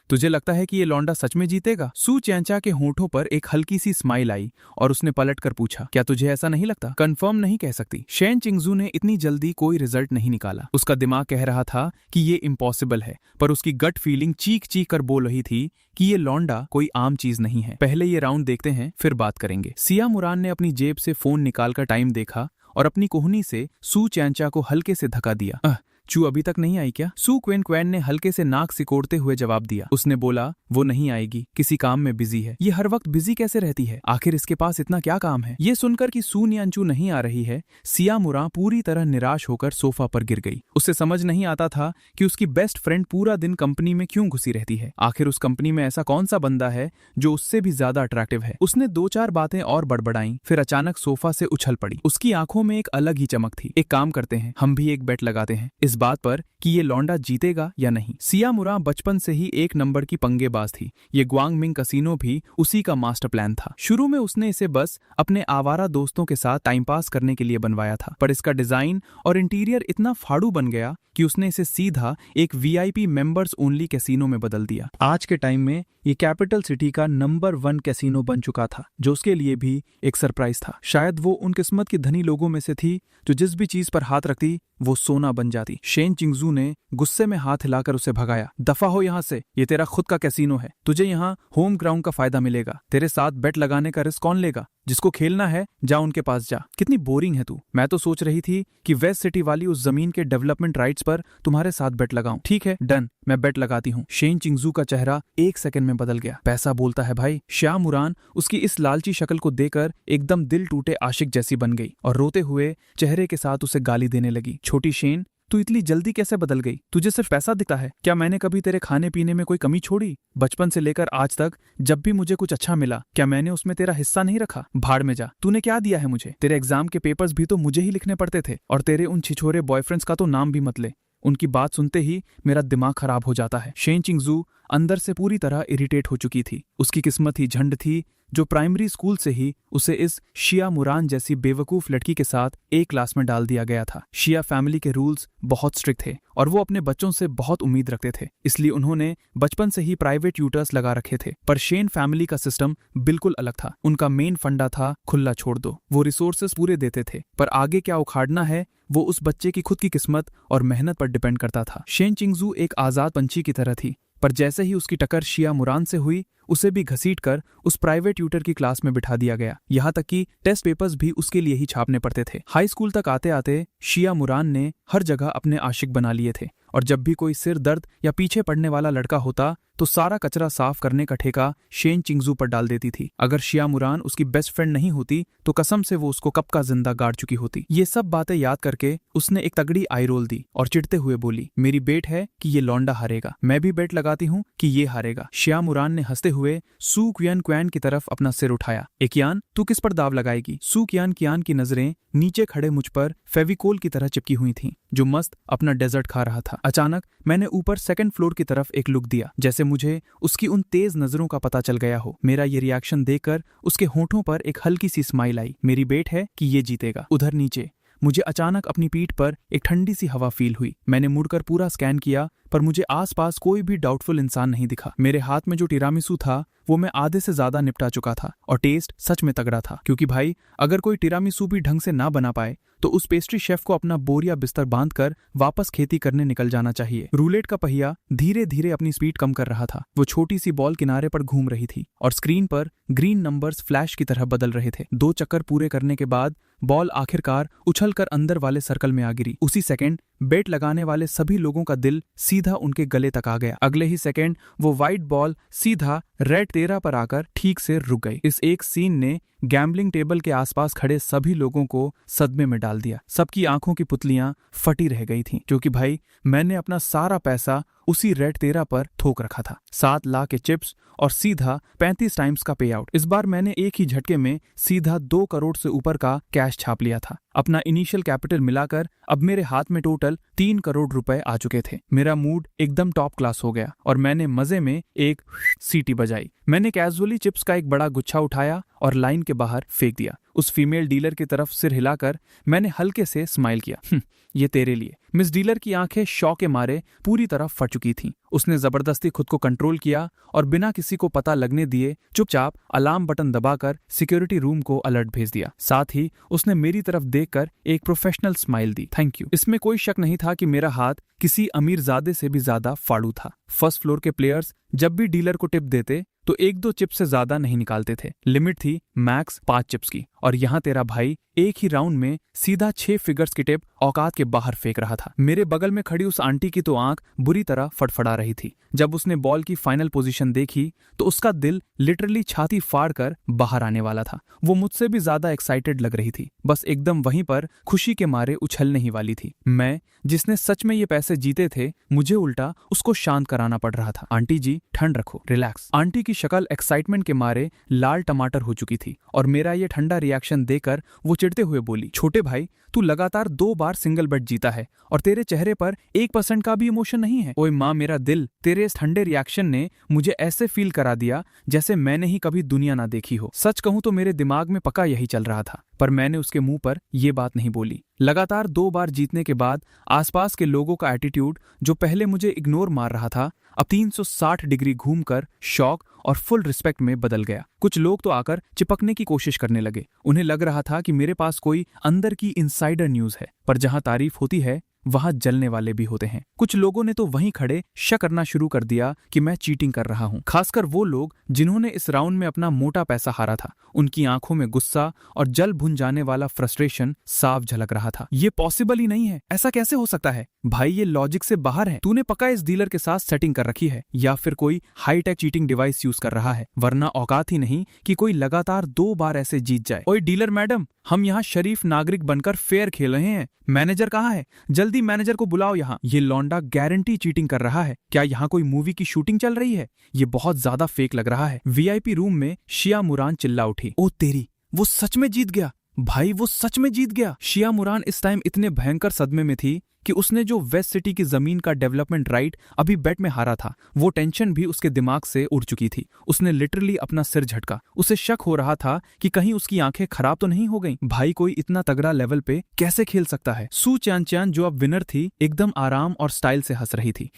तुझे लगता है कि ये लौंडा सच में जीतेगा? सू चैंचा के होठों पर एक हल्की सी स्माइल आई और उसने पलटकर पूछा, क्या तुझे ऐसा नहीं लगता? कंफर्म नहीं कह सकती। शेन चिंगजू ने इतनी जल्दी कोई रिजल्ट नहीं निकाला। उसका दिमाग कह रहा था कि ये इम्पॉसिबल है, पर उसकी गट फीलिंग चीख चीख कर बोल रही थी कि ये लौंडा कोई आम चीज नहीं है। पहले ये राउंड देखते हैं, फिर बात करेंगे। सिया मुरान ने अपनी जेब से फोन निकालकर टाइम देखा और अपनी कोहनी से सू चैंचा को हल्के से धक्का दिया। चू अभी तक नहीं आई क्या? सू क्वेन क्वैन ने हल्के से नाक सिकोड़ते हुए जवाब दिया। उसने बोला, वो नहीं आएगी, किसी काम में बिजी है। ये हर वक्त बिजी कैसे रहती है? आखिर इसके पास इतना क्या काम है? ये सुनकर कि सू नियंचू नहीं आ रही है, सिया मुरा पूरी तरह निराश होकर सोफा पर गिर गई। उसे समझ नहीं आता था कि उसकी बेस्ट फ्रेंड पूरा दिन कंपनी में क्यों घुसी रहती है। आखिर उस कंपनी में ऐसा कौन सा बंदा है जो उससे भी ज्यादा अट्रैक्टिव है? उसने 2-4 बातें और बड़बड़ाई, फिर अचानक सोफा से उछल पड़ी। उसकी आंखों में एक अलग ही चमक थी। एक काम करते हैं, हम भी एक बेट लगाते हैं इस बात पर कि ये लौंडा जीतेगा या नहीं। सिया मुरा बचपन से ही एक नंबर की पंगेबाज थी। ये ग्वांगमिंग कसिनो भी उसी का मास्टर प्लान था। शुरू में उसने इसे बस अपने आवारा दोस्तों के साथ टाइम पास करने के लिए बनवाया था, पर इसका डिजाइन और इंटीरियर इतना फाड़ू बन गया कि उसने इसे सीधा एक VIP मेंबर्स ओनली कैसीनो में बदल दिया। आज के टाइम में ये कैपिटल सिटी का नंबर 1 कैसीनो बन चुका था, जो उसके लिए भी एक सरप्राइज था। शायद वो उन किस्मत की धनी लोगों में से थी जो जिस भी चीज पर हाथ रखती वो सोना बन जाती। शेन चिंगजू ने गुस्से में हाथ हिलाकर उसे भगाया। दफा हो यहाँ से, ये तेरा खुद का कैसीनो है। तुझे यहाँ होम ग्राउंड का फायदा मिलेगा। तेरे साथ बेट लगाने का रिस्क कौन लेगा? जिसको खेलना है जा उनके पास जा। कितनी बोरिंग है तू। मैं तो सोच रही थी कि वेस्ट सिटी वाली उस जमीन के डेवलपमेंट राइट्स पर तुम्हारे साथ बेट लगाऊं। ठीक है, डन, मैं बेट लगाती हूँ। शेन चिंगजू का चेहरा 1 सेकंड में बदल गया। पैसा बोलता है भाई। श्या मुरान उसकी इस लालची शक्ल को देखकर एकदम दिल टूटे आशिक जैसी बन गई और रोते हुए चेहरे के साथ उसे गाली देने लगी। छोटी शेन, तू इतनी जल्दी कैसे बदल गई? तुझे सिर्फ पैसा दिखता है क्या? मैंने कभी तेरे खाने पीने में कोई कमी छोड़ी? बचपन से लेकर आज तक जब भी मुझे कुछ अच्छा मिला, क्या मैंने उसमें तेरा हिस्सा नहीं रखा? भाड़ में जा। तूने क्या दिया है मुझे? तेरे एग्जाम के पेपर्स भी तो मुझे ही लिखने पड़ते थे, और तेरे उन छिछोरे बॉयफ्रेंड्स का तो नाम भी मत ले। उनकी बात सुनते ही मेरा दिमाग खराब हो जाता है। शेन चिंगजू अंदर से पूरी तरह इरिटेट हो चुकी थी। उसकी किस्मत ही झंड थी जो प्राइमरी स्कूल से ही उसे इस शिया मुरान जैसी बेवकूफ लड़की के साथ एक क्लास में डाल दिया गया था। शिया फैमिली के रूल्स बहुत स्ट्रिक्ट थे और वो अपने बच्चों से बहुत उम्मीद रखते थे, इसलिए उन्होंने बचपन से ही प्राइवेट ट्यूटर्स लगा रखे थे। पर शेन फैमिली का सिस्टम बिल्कुल अलग था। उनका मेन फंडा था खुला छोड़ दो। वो रिसोर्सेस पूरे देते थे, पर आगे क्या उखाड़ना है वो उस बच्चे की खुद की किस्मत और मेहनत पर डिपेंड करता था। शेन चिंगजू एक आजाद पंछी की तरह थी, पर जैसे ही उसकी टक्कर शिया मुरान से हुई, उसे भी घसीटकर उस प्राइवेट ट्यूटर की क्लास में बिठा दिया गया। यहाँ तक कि टेस्ट पेपर्स भी उसके लिए ही छापने पड़ते थे। हाई स्कूल तक आते आते शिया मुरान ने हर जगह अपने आशिक बना लिए थे, और जब भी कोई सिर दर्द या पीछे पड़ने वाला लड़का होता तो सारा कचरा साफ करने का ठेका शेन चिंगजू पर डाल देती थी। अगर शिया मुरान उसकी बेस्ट फ्रेंड नहीं होती तो कसम से वो उसको कब का जिंदा गाड़ चुकी होती। ये सब बातें याद करके उसने एक तगड़ी आई रोल दी और चिढ़ते हुए बोली, मेरी बेट है कि ये लौंडा हारेगा। मैं भी बेट लगाती हूँ कि ये हारेगा। शिया मुरान ने हंसते हुए सू क्वियन क्वैन की तरफ अपना सिर उठाया। कियान, तू किस पर दाव लगाएगी? सू कियान की नजरें नीचे खड़े मुझ पर फेविकोल की तरह चिपकी हुई थीं, जो मस्त अपना डेजर्ट खा रहा था। अचानक मैंने ऊपर 2nd फ्लोर की तरफ एक लुक दिया, जैसे मुझे उसकी उन तेज नजरों का पता चल गया हो। मेरा ये रिएक्शन देखकर उसके होठों पर एक हल्की सी स्माइल आई। मेरी बेट है कि ये जीतेगा। उधर नीचे मुझे अचानक अपनी पीठ पर एक ठंडी सी हवा फील हुई। मैंने मुड़कर पूरा स्कैन किया, पर मुझे आसपास कोई भी डाउटफुल इंसान नहीं दिखा। मेरे हाथ में जो टिरामिसू था वो मैं आधे से ज्यादा निपटा चुका था, और टेस्ट सच में तगड़ा था। क्योंकि भाई, अगर कोई टिरामिसू भी ढंग से ना बना पाए तो उस पेस्ट्री शेफ को अपना बोरिया बिस्तर बांधकर वापस खेती करने निकल जाना चाहिए। रूलेट का पहिया धीरे धीरे अपनी स्पीड कम कर रहा था। वो छोटी सी बॉल किनारे पर घूम रही थी और स्क्रीन पर ग्रीन नंबर्स फ्लैश की तरह बदल रहे थे। 2 चक्कर पूरे करने के बाद बॉल आखिरकार उछलकर अंदर वाले सर्कल में आ गिरी। उसी सेकंड बेट लगाने वाले सभी लोगों का दिल सीधा उनके गले तक आ गया। अगले ही सेकंड वो व्हाइट बॉल सीधा रेड 13 पर आकर ठीक से रुक गई। इस एक सीन ने गैम्बलिंग टेबल के आसपास खड़े सभी लोगों को सदमे में डाल दिया। सबकी आंखों की पुतलियां फटी रह गई थीं, क्योंकि भाई, मैंने अपना सारा पैसा उसी रेड 13 पर थोक रखा था। 7 लाख के चिप्स और सीधा 35 टाइम्स का पे आउट। इस बार मैंने एक ही झटके में सीधा 2 करोड़ से ऊपर का कैश छाप लिया था। अपना इनिशियल कैपिटल मिलाकर अब मेरे हाथ में टोटल 3 करोड़ रुपए आ चुके थे। मेरा मूड एकदम टॉप क्लास हो गया और मैंने मजे में एक सीटी बजाई। मैंने कैजुअली चिप्स का एक बड़ा गुच्छा उठाया और लाइन के बाहर फेंक दिया। उस फीमेल डीलर की तरफ सिर हिलाकर मैंने हल्के से स्माइल किया। ये तेरे लिए। मिस डीलर की आंखें शौक के मारे पूरी तरह फट चुकी थीं। उसने जबरदस्ती खुद को कंट्रोल किया और बिना किसी को पता लगने दिए चुपचाप अलार्म बटन दबाकर सिक्योरिटी रूम को अलर्ट भेज दिया। साथ ही उसने मेरी तरफ देखकर एक professional smile the. Thank you. इसमें कोई शक नहीं था कि मेरा हाथ किसी अमीरजादे से भी ज्यादा फाड़ू था। फर्स्ट फ्लोर के प्लेयर्स जब भी डीलर को टिप देते तो 1-2 चिप्स से ज्यादा नहीं निकालते थे। लिमिट थी मैक्स 5 चिप्स की। और यहाँ तेरा भाई एक ही राउंड में सीधा 6 फिगर्स की टिप औकात के बाहर फेंक रहा था। मेरे बगल में खड़ी उस आंटी की तो आंख बुरी तरह फड़फड़ा रही थी। जब उसने बॉल की फाइनल पोजीशन देखी तो उसका दिल लिटरली छाती फाड़ कर बाहर आने वाला था। वो मुझसे भी ज्यादा एक्साइटेड लग रही थी, बस एकदम वहीं पर खुशी के मारे उछलने ही वाली थी। मैं जिसने सच में ये पैसे जीते थे, मुझे उल्टा उसको शांत कराना पड़ रहा था। आंटी जी ठंड रखो, रिलैक्स। आंटी की शक्ल एक्साइटमेंट के मारे लाल टमाटर हो चुकी थी और मेरा ये ठंडा रिएक्शन देकर वो चिढ़ते हुए बोली, छोटे भाई तू लगातार 2 बार सिंगल बेट जीता है और तेरे चेहरे पर 1% का भी इमोशन नहीं है। ओए माँ, मेरा दिल, तेरे इस ठंडे रिएक्शन ने मुझे ऐसे फील करा दिया जैसे मैंने ही कभी दुनिया ना देखी हो। सच कहूं तो मेरे दिमाग में पक्का यही चल रहा था, पर मैंने उसके मुंह पर ये बात नहीं बोली। लगातार 2 बार जीतने के बाद आसपास के लोगों का एटीट्यूड जो पहले मुझे इग्नोर मार रहा था, अब 360 डिग्री घूमकर शौक और फुल रिस्पेक्ट में बदल गया। कुछ लोग तो आकर चिपकने की कोशिश करने लगे। उन्हें लग रहा था कि मेरे पास कोई अंदर की इनसाइडर न्यूज है, पर जहां तारीफ होती है वहां जलने वाले भी होते हैं। कुछ लोगों ने तो वहीं खड़े शक करना शुरू कर दिया कि मैं चीटिंग कर रहा हूं। खासकर वो लोग जिन्होंने इस राउंड में अपना मोटा पैसा हारा था। उनकी आंखों में गुस्सा और जल भुन जाने वाला फ्रस्ट्रेशन साफ झलक रहा था। ये पॉसिबल ही नहीं है, ऐसा कैसे हो सकता है भाई, ये लॉजिक से बाहर है। तूने पक्का इस डीलर के साथ सेटिंग कर रखी है या फिर कोई हाईटेक चीटिंग डिवाइस यूज कर रहा है, वरना औकात ही नहीं कि कोई लगातार 2 बार ऐसे जीत जाए। ओए डीलर मैडम, हम यहाँ शरीफ नागरिक बनकर फेयर खेल रहे हैं। मैनेजर कहाँ है? जल्दी मैनेजर को बुलाओ यहाँ। ये लौंडा गारंटी चीटिंग कर रहा है। क्या यहाँ कोई मूवी की शूटिंग चल रही है? ये बहुत ज्यादा फेक लग रहा है। वीआईपी रूम में शिया मुरान चिल्ला उठी, ओ तेरी, वो सच में जीत गया भाई, वो सच में जीत गया। शिया मुरान इस टाइम इतने भयंकर सदमे में थी कि उसने जो वेस्ट सिटी की जमीन का डेवलपमेंट राइट अभी बेट में हारा था, वो टेंशन भी उसके दिमाग से उड़ चुकी थी। उसने लिटरली अपना सिर झटका। उसे शक हो रहा था कि कहीं उसकी आंखें खराब तो नहीं हो गईं। भाई कोई इतना तगड़ा लेवल पे कैसे खेल सकता है? सू चान जो अब विनर थी, एकदम आराम और स्टाइल से हंस रही थी।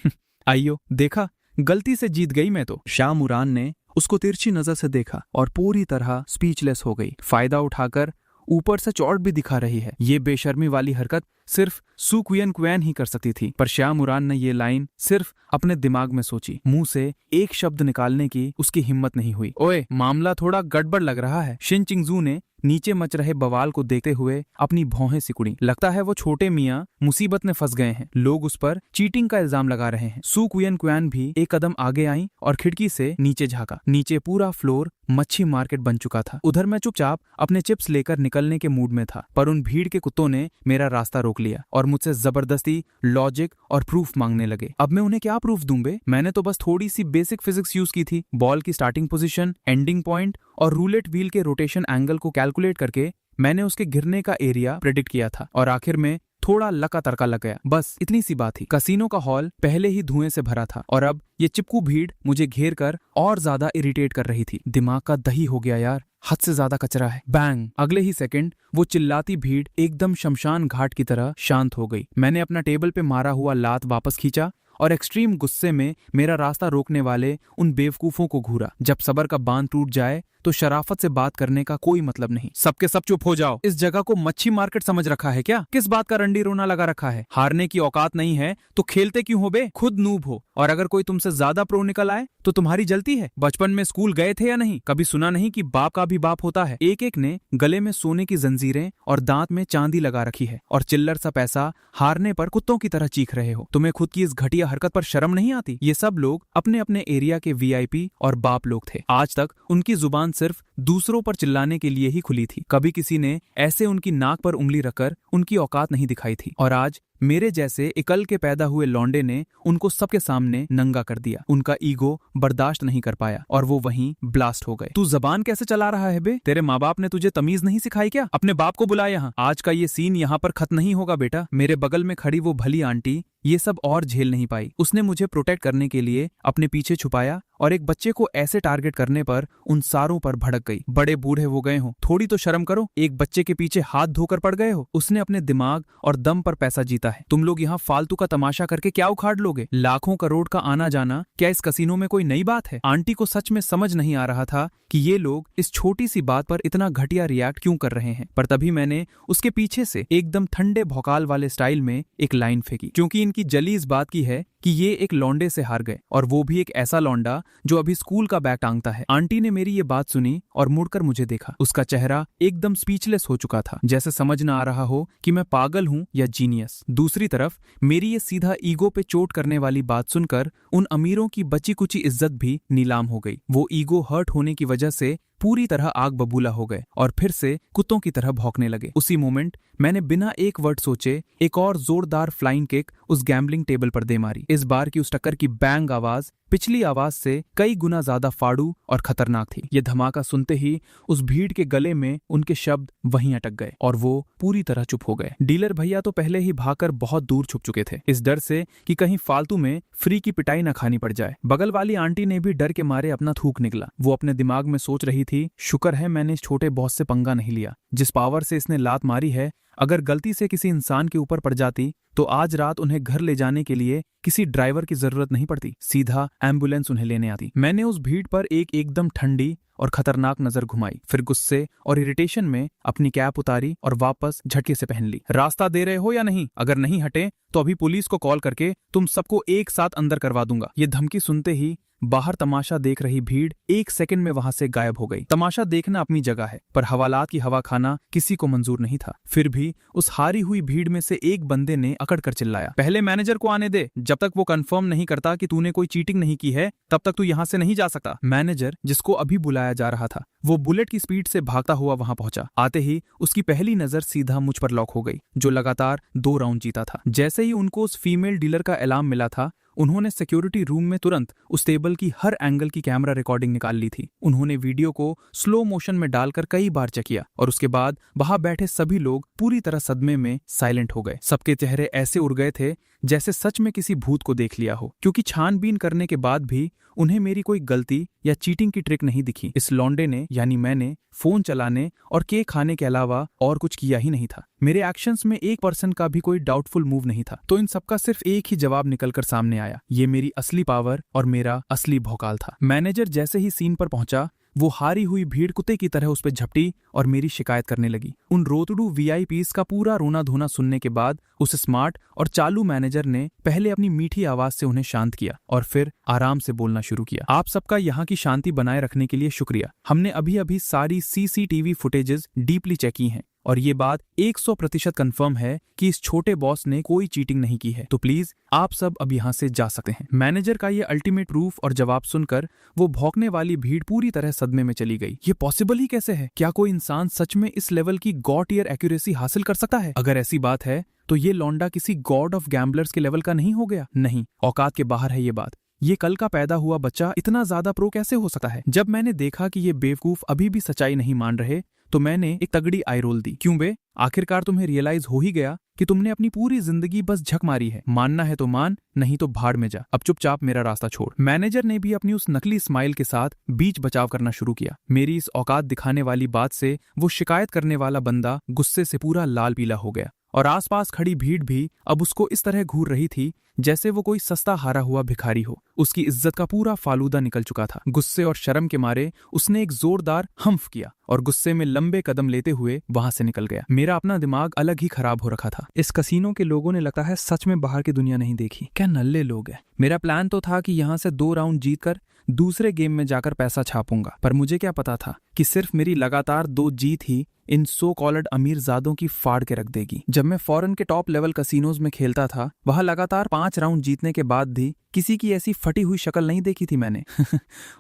आइयो देखा, गलती से जीत गई मैं तो। शिया मुरान ने उसको तिरछी नजर से देखा और पूरी तरह स्पीचलेस हो गई। फायदा उठाकर ऊपर से चौड़ भी दिखा रही है। ये बेशर्मी वाली हरकत सिर्फ सू क्वेन ही कर सकती थी। पर शिया मुरान ने ये लाइन सिर्फ अपने दिमाग में सोची, मुंह से एक शब्द निकालने की उसकी हिम्मत नहीं हुई। ओए, मामला थोड़ा गड़बड़ लग रहा है। शिन चिंगजू ने नीचे मच रहे बवाल को देखते हुए अपनी भौहें सिकुड़ी। लगता है वो छोटे मियाँ मुसीबत में फंस गए हैं। लोग उस पर चीटिंग का इल्जाम लगा रहे हैं। सू क्वेन भी एक कदम आगे आई और खिड़की से नीचे झांका। नीचे पूरा फ्लोर मच्छी मार्केट बन चुका था। उधर मैं चुपचाप अपने चिप्स लेकर निकलने के मूड में था, पर उन भीड़ के कुत्तों ने मेरा रास्ता रोक लिया और मुझसे जबरदस्ती लॉजिक और प्रूफ मांगने लगे। अब मैं उन्हें क्या प्रूफ दूं बे? मैंने तो बस थोड़ी सी बेसिक फिजिक्स यूज की थी। बॉल की स्टार्टिंग पोजीशन, एंडिंग पॉइंट और रूलेट व्हील के रोटेशन एंगल को कैलकुलेट करके मैंने उसके गिरने का एरिया प्रेडिक्ट किया था और आखिर में थोड़ा लका तड़का लग गया। बस इतनी सी बात थी। कसीनो का हॉल पहले ही धुएं से भरा था और अब ये चिपकू भीड़ मुझे घेर कर और ज्यादा इरिटेट कर रही थी। दिमाग का दही हो गया यार, हद से ज्यादा कचरा है। बैंग! अगले ही सेकंड वो चिल्लाती भीड़ एकदम शमशान घाट की तरह शांत हो गई। मैंने अपना टेबल पे मारा हुआ लात वापस खींचा और एक्सट्रीम गुस्से में मेरा रास्ता रोकने वाले उन बेवकूफों को घूरा। जब सबर का बांध टूट जाए तो शराफत से बात करने का कोई मतलब नहीं। सबके सब चुप हो जाओ। इस जगह को मच्छी मार्केट समझ रखा है क्या? किस बात का रंडी रोना लगा रखा है? हारने की औकात नहीं है तो खेलते क्यों हो बे? खुद नूब हो, और अगर कोई तुमसे ज्यादा प्रो निकल आए तो तुम्हारी जलती है। बचपन में स्कूल गए थे या नहीं? कभी सुना नहीं कि बाप का भी बाप होता है? एक एक ने गले में सोने की जंजीरें और दांत में चांदी लगा रखी है और चिल्लर सा पैसा हारने पर कुत्तों की तरह चीख रहे हो। तुम्हें खुद की इस घटिया हरकत पर शर्म नहीं आती? ये सब लोग अपने अपने एरिया के वीआईपी और बाप लोग थे। आज तक उनकी जुबान सिर्फ दूसरों पर चिल्लाने के लिए ही खुली थी। कभी किसी ने ऐसे उनकी नाक पर उंगली रखकर उनकी औकात नहीं दिखाई थी, और आज मेरे जैसे इकल के पैदा हुए लौंडे ने उनको सबके सामने नंगा कर दिया। उनका ईगो बर्दाश्त नहीं कर पाया और वो वहीं ब्लास्ट हो गए। तू जबान कैसे चला रहा है बे? तेरे माँ बाप ने तुझे तमीज नहीं सिखाई क्या? अपने बाप को बुला यहाँ। आज का ये सीन यहाँ पर खत्म नहीं होगा बेटा। मेरे बगल में खड़ी वो भली आंटी ये सब और झेल नहीं पाई। उसने मुझे प्रोटेक्ट करने के लिए अपने पीछे छुपाया और एक बच्चे को ऐसे टारगेट करने पर उन सारों पर भड़क गई। बड़े बूढ़े हो गए हो, थोड़ी तो शर्म करो। एक बच्चे के पीछे हाथ धोकर पड़ गए हो। उसने अपने दिमाग और दम पर पैसा जीता मिलता है। तुम लोग यहाँ फालतू का तमाशा करके क्या उखाड़ लोगे? लाखों करोड़ का आना जाना क्या इस कसीनो में कोई नई बात है? आंटी को सच में समझ नहीं आ रहा था कि ये लोग इस छोटी सी बात पर इतना घटिया रिएक्ट क्यों कर रहे हैं। पर तभी मैंने उसके पीछे से एकदम ठंडे भौकाल वाले स्टाइल में एक लाइन फेंकी, क्योंकि इनकी जली इस बात की है कि ये एक लौंडे से हार गए, और वो भी एक ऐसा लौंडा जो अभी स्कूल का बैग टांगता है। आंटी ने मेरी ये बात सुनी और मुड़कर मुझे देखा। उसका चेहरा एकदम स्पीचलेस हो चुका था, जैसे समझ न आ रहा हो कि मैं पागल हूं या जीनियस। दूसरी तरफ मेरी ये सीधा ईगो पे चोट करने वाली बात सुनकर उन अमीरों की बची कुची इज्जत भी नीलाम हो गई। वो ईगो हर्ट होने की वजह से पूरी तरह आग बबूला हो गए और फिर से कुत्तों की तरह भौंकने लगे। उसी मोमेंट मैंने बिना एक वर्ड सोचे एक और जोरदार फ्लाइंग किक उस गैम्बलिंग टेबल पर दे मारी। इस बार की उस टक्कर की बैंग आवाज पिछली आवाज से कई गुना ज्यादा फाड़ू और खतरनाक थी। ये धमाका सुनते ही उस भीड़ के गले में उनके शब्द वहीं अटक गए और वो पूरी तरह चुप हो गए। डीलर भैया तो पहले ही भागकर बहुत दूर छुप चुके थे, इस डर से कि कहीं फालतू में फ्री की पिटाई न खानी पड़ जाए। बगल वाली आंटी ने भी डर के मारे अपना थूक निकला। वो अपने दिमाग में सोच रही थी, शुक्र है मैंने इस छोटे बॉस से पंगा नहीं लिया। जिस पावर से इसने लात मारी है, अगर गलती से किसी इंसान के ऊपर पड़ जाती तो आज रात उन्हें घर ले जाने के लिए किसी ड्राइवर की जरूरत नहीं पड़ती, सीधा एम्बुलेंस उन्हें लेने आती। मैंने उस भीड़ पर एक एकदम ठंडी और खतरनाक नजर घुमाई, फिर गुस्से और इरिटेशन में अपनी कैप उतारी और वापस झटके से पहन ली। रास्ता दे रहे हो या नहीं? अगर नहीं हटे तो अभी पुलिस को कॉल करके तुम सबको एक साथ अंदर करवा दूंगा। ये धमकी सुनते ही बाहर तमाशा देख रही भीड़ एक सेकंड में वहां से गायब हो गई। तमाशा देखना अपनी जगह है, पर हवालात की हवा खाना किसी को मंजूर नहीं था। फिर भी उस हारी हुई भीड़ में से एक बंदे ने अकड़ कर चिल्लाया, पहले मैनेजर को आने दे। जब तक वो कंफर्म नहीं करता कि तूने कोई चीटिंग नहीं की है, तब तक तू यहाँ से नहीं जा सकता। मैनेजर, जिसको अभी बुलाया जा रहा था, वो बुलेट की स्पीड से भागता हुआ वहां पहुंचा। आते ही उसकी पहली नजर सीधा मुझ पर लॉक हो गई, जो लगातार 2 राउंड जीता था। जैसे ही उनको उस फीमेल डीलर का अलार्म मिला था, उन्होंने सिक्योरिटी रूम में तुरंत उस टेबल की हर एंगल की कैमरा रिकॉर्डिंग निकाल ली थी। उन्होंने वीडियो को स्लो मोशन में डालकर कई बार चेक किया और उसके बाद वहां बैठे सभी लोग पूरी तरह सदमे में साइलेंट हो गए। सबके चेहरे ऐसे उड़ गए थे जैसे सच में किसी भूत को देख लिया हो, क्योंकि छानबीन करने के बाद भी उन्हें मेरी कोई गलती या चीटिंग की ट्रिक नहीं दिखी। इस लौंडे ने, यानी मैंने, फोन चलाने और केक खाने के अलावा और कुछ किया ही नहीं था। मेरे एक्शंस में 1% का भी कोई डाउटफुल मूव नहीं था। तो इन सबका सिर्फ एक ही जवाब निकलकर सामने आया, ये मेरी असली पावर और मेरा असली भौकाल था। मैनेजर जैसे ही सीन पर पहुंचा, वो हारी हुई भीड़ कुत्ते की तरह उस पर झपटी और मेरी शिकायत करने लगी। उन रोतड़ू वीआईपीस का पूरा रोना धोना सुनने के बाद उस स्मार्ट और चालू मैनेजर ने पहले अपनी मीठी आवाज से उन्हें शांत किया और फिर आराम से बोलना शुरू किया। आप सबका यहाँ की शांति बनाए रखने के लिए शुक्रिया। हमने अभी अभी सारी सीसीटीवी फुटेजेस डीपली चेक की हैं और ये बात 100% कंफर्म है कि इस छोटे बॉस ने कोई चीटिंग नहीं की है। तो प्लीज आप सब अब यहाँ से जा सकते हैं। मैनेजर का ये अल्टीमेट प्रूफ और जवाब सुनकर वो भौंकने वाली भीड़ पूरी तरह सदमे में चली गई। ये पॉसिबल ही कैसे है? क्या कोई इंसान सच में इस लेवल की गॉड ईयर एक्यूरेसी हासिल कर सकता है? अगर ऐसी बात है तो ये लौंडा किसी गॉड ऑफ गैम्बलर्स के लेवल का नहीं हो गया? नहीं, औकात के बाहर है ये बात। ये कल का पैदा हुआ बच्चा इतना ज्यादा प्रो कैसे हो सकता है? जब मैंने देखा कि ये बेवकूफ अभी भी सच्चाई नहीं मान रहे, तो मैंने एक तगड़ी आई रोल दी। क्यों बे, आखिरकार तुम्हें रियलाइज हो ही गया कि तुमने अपनी पूरी जिंदगी बस झक मारी है। मानना है तो मान, नहीं तो भाड़ में जा। अब चुपचाप मेरा रास्ता छोड़। मैनेजर ने भी अपनी उस नकली स्माइल के साथ बीच बचाव करना शुरू किया। मेरी इस औकात दिखाने वाली बात से वो शिकायत करने वाला बंदा गुस्से से पूरा लाल पीला हो गया और आसपास खड़ी भीड़ भी अब उसको इस तरह घूर रही थी जैसे वो कोई सस्ता हारा हुआ भिखारी हो। उसकी इज्जत का पूरा फालूदा निकल चुका था। गुस्से और शर्म के मारे उसने एक जोरदार हम्फ किया और गुस्से में लंबे कदम लेते हुए वहां से निकल गया। मेरा अपना दिमाग अलग ही खराब हो रखा था। इस कसीनो के लोगों ने लगता है सच में बाहर की दुनिया नहीं देखी। क्या नल्ले लोग हैं। मेरा प्लान तो था कि यहाँ से 2 राउंड जीतकर दूसरे गेम में जाकर पैसा छापूंगा, पर मुझे क्या पता था कि सिर्फ मेरी लगातार 2 जीत ही इन सो कॉल्ड अमीर जादों की फाड़ के रख देगी। जब मैं फॉरेन के टॉप लेवल कसिनोज में खेलता था, वहां लगातार 5 राउंड जीतने के बाद भी किसी की ऐसी फटी हुई शक्ल नहीं देखी थी मैंने।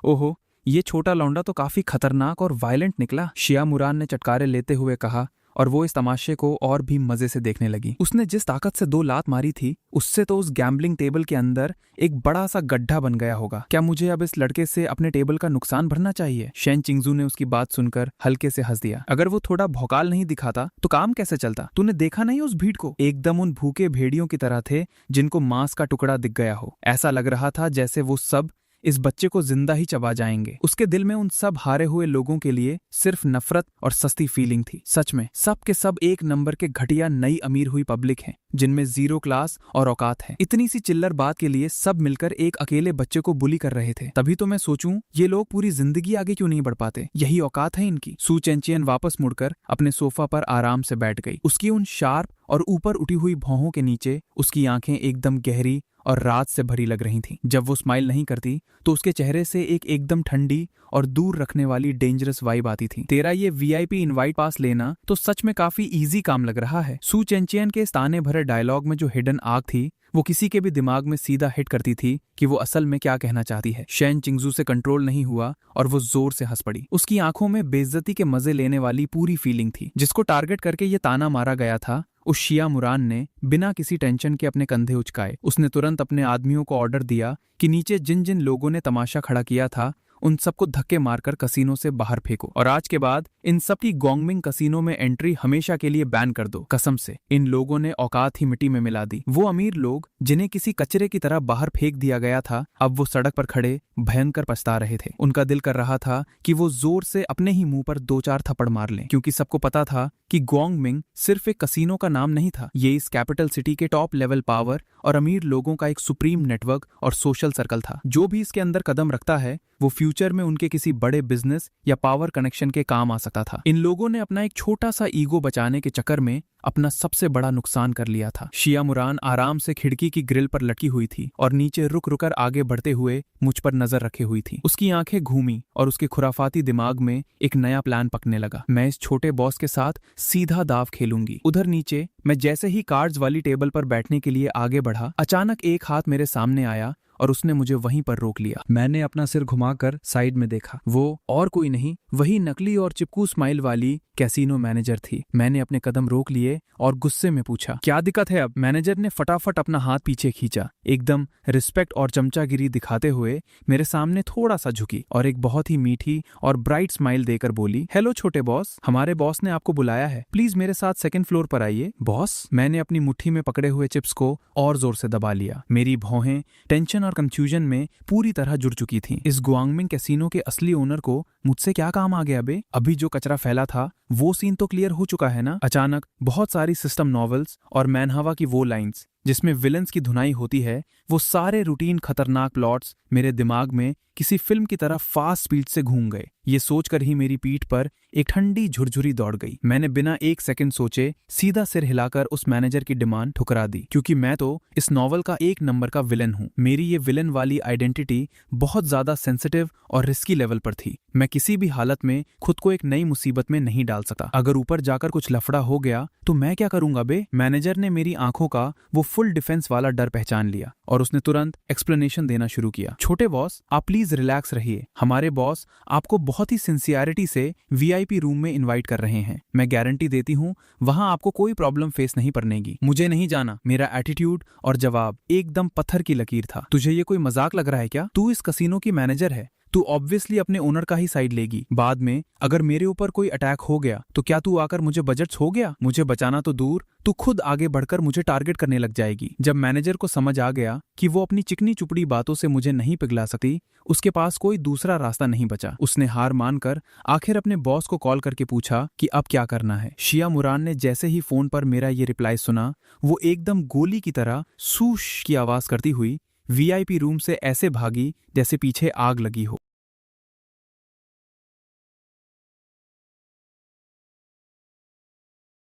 ओहो, ये छोटा लौंडा तो काफी खतरनाक और वायलेंट निकला, शिया मुरान ने चटकारे लेते हुए कहा और वो इस तमाशे को और भी मजे से देखने लगी। उसने जिस ताकत से 2 लात मारी थी, उससे तो उस गैम्बलिंग टेबल के अंदर एक बड़ा सा गड्ढा बन गया होगा। क्या मुझे अब इस लड़के से अपने टेबल का नुकसान भरना चाहिए? शेन चिंगजू ने उसकी बात सुनकर हल्के से हंस दिया। अगर वो थोड़ा भौकाल नहीं दिखाता तो काम कैसे चलता? तूने देखा नहीं उस भीड़ को? एकदम उन भूखे भेड़ियों की तरह थे जिनको मांस का टुकड़ा दिख गया हो। ऐसा लग रहा था जैसे वो सब इस बच्चे को जिंदा ही चबा जाएंगे। उसके दिल में उन सब हारे हुए लोगों के लिए सिर्फ नफरत और सस्ती फीलिंग थी। सच में सब के सब एक नंबर के घटिया नई अमीर हुई पब्लिक है, जिनमें जीरो क्लास और औकात है। इतनी सी चिल्लर बात के लिए सब मिलकर एक अकेले बच्चे को बुली कर रहे थे। तभी तो मैं सोचूं, ये लोग पूरी जिंदगी आगे क्यों नहीं बढ़ पाते? यही औकात है इनकी। सू चेंचियन वापस मुड़कर अपने सोफा पर आराम से बैठ गई। उसकी उन शार्प और ऊपर उठी हुई भौहों के नीचे उसकी आंखें एकदम गहरी और रात से भरी लग रही थीं। जब वो स्माइल नहीं करती तो उसके चेहरे से एक एकदम ठंडी और दूर रखने वाली डेंजरस वाइब आती थी। तेरा ये वीआईपी इनवाइट पास लेना तो सच में काफी इजी काम लग रहा है। सू चेंचियन के इस ताने भरे डायलॉग में जो हिडन आग थी, वो किसी के भी दिमाग में सीधा हिट करती थी कि वो असल में क्या कहना चाहती है। शेन चिंगजू से कंट्रोल नहीं हुआ और वो जोर से हंस पड़ी। उसकी आंखों में बेइज्जती के मजे लेने वाली पूरी फीलिंग थी। जिसको टारगेट करके ये ताना मारा गया था, उस शिया मुरान ने बिना किसी टेंशन के अपने कंधे उचकाए। उसने तुरंत अपने आदमियों को ऑर्डर दिया कि नीचे जिन जिन लोगों ने तमाशा खड़ा किया था उन सबको धक्के मारकर कसीनो से बाहर फेंको, और आज के बाद इन सब की गोंगमिंग कसीनो में एंट्री हमेशा के लिए बैन कर दो। कसम से इन लोगों ने औकात ही मिट्टी में मिला दी। वो अमीर लोग जिन्हें किसी कचरे की तरह बाहर फेंक दिया गया था, अब वो सड़क पर खड़े भयंकर पछता रहे थे। उनका दिल कर रहा था कि वो जोर से अपने ही मुंह पर 2-4 थप्पड़ मार लें, क्योंकि सबको पता था कि गोंगमिंग सिर्फ एक कसीनो का नाम नहीं था। ये इस कैपिटल सिटी के टॉप लेवल पावर और अमीर लोगों का एक सुप्रीम नेटवर्क और सोशल सर्कल था। जो भी इसके अंदर कदम रखता है वो फ्यूचर में उनके किसी बड़े बिजनेस या पावर कनेक्शन के काम आ सकता था। इन लोगों ने अपना एक छोटा सा ईगो बचाने के चक्कर में अपना सबसे बड़ा नुकसान कर लिया था। शिया मुरान आराम से खिड़की की ग्रिल पर लटकी हुई थी और नीचे रुक रुकर आगे बढ़ते हुए मुझ पर नजर रखे हुई थी। उसकी आंखें घूमी और उसके खुराफाती दिमाग में एक नया प्लान पकने लगा। मैं इस छोटे बॉस के साथ सीधा दाव खेलूंगी। उधर नीचे मैं जैसे ही कार्ड्स वाली टेबल पर बैठने के लिए आगे बढ़ा, अचानक एक हाथ मेरे सामने आया और उसने मुझे वहीं पर रोक लिया। मैंने अपना सिर घुमाकर साइड में देखा। वो और कोई नहीं, वही नकली और चिपकू स्माइल वाली कैसीनो मैनेजर थी। मैंने अपने कदम रोक लिए और गुस्से में पूछा, क्या दिक्कत है अब? मैनेजर ने फटाफट अपना हाथ पीछे खींचा, एकदम रिस्पेक्ट और चमचागिरी दिखाते हुए मेरे सामने थोड़ा सा झुकी और एक बहुत ही मीठी और ब्राइट स्माइल देकर बोली, हेलो छोटे बॉस, हमारे बॉस ने आपको बुलाया है, प्लीज मेरे साथ सेकंड फ्लोर पर आइए। बॉस? मैंने अपनी मुट्ठी में पकड़े हुए चिप्स को और जोर से दबा लिया। मेरी भौहें टेंशन और कंफ्यूजन में पूरी तरह जुड़ चुकी थीं। इस गुआंगमिंग कैसीनो के असली ओनर को मुझसे क्या काम आ गया बे? अभी जो कचरा फैला था वो सीन तो क्लियर हो चुका है ना? अचानक बहुत सारी सिस्टम नॉवेल्स और मैनहवा की वो लाइंस जिसमें विलन्स की धुनाई होती है, वो सारे रूटीन खतरनाक प्लॉट्स मेरे दिमाग में किसी फिल्म की तरह फास्ट स्पीड से घूम गए। ये सोचकर ही मेरी पीठ पर एक ठंडी झुरझुरी दौड़ गई। मैंने बिना एक सेकंड सोचे सीधा सिर हिलाकर उस मैनेजर की डिमांड ठुकरा दी, क्योंकि मैं तो इस नॉवल का एक नंबर का विलन हूँ। मेरी ये विलन वाली आइडेंटिटी बहुत ज्यादा सेंसिटिव और रिस्की लेवल पर थी। मैं किसी भी हालत में खुद को एक नई मुसीबत में नहीं डाल सकता। अगर ऊपर जाकर कुछ लफड़ा हो गया तो मैं क्या करूंगा बे? मैनेजर ने मेरी आंखों का वो फुल डिफेंस वाला डर पहचान लिया और उसने तुरंत एक्सप्लेनेशन देना शुरू किया। छोटे बॉस, आप प्लीज रिलैक्स रहिए। हमारे बॉस आपको बहुत ही सिंसियरिटी से वीआईपी रूम में इनवाइट कर रहे हैं। मैं गारंटी देती हूँ वहां आपको कोई प्रॉब्लम फेस नहीं करनेगी। मुझे नहीं जाना। मेरा एटीट्यूड और जवाब एकदम पत्थर की लकीर था। तुझे ये कोई मजाक लग रहा है क्या? तू इस कसीनो की मैनेजर है, तू ऑब्वियसली अपने ओनर का ही साइड लेगी। बाद में अगर मेरे ऊपर कोई अटैक हो गया तो क्या तू आकर मुझे बजट्स हो गया? मुझे बचाना तो दूर, तू खुद आगे बढ़कर मुझे टारगेट करने लग जाएगी। जब मैनेजर को समझ आ गया कि वो अपनी चिकनी चुपड़ी बातों से मुझे नहीं पिघला सकती, उसके पास कोई दूसरा रास्ता नहीं बचा। उसने हार मानकर आखिर अपने बॉस को कॉल करके पूछा कि अब क्या करना है। शिया मुरान ने जैसे ही फोन पर मेरा ये रिप्लाई सुना, वो एकदम गोली की तरह सूश की आवाज करती हुई वीआईपी रूम से ऐसे भागी जैसे पीछे आग लगी हो।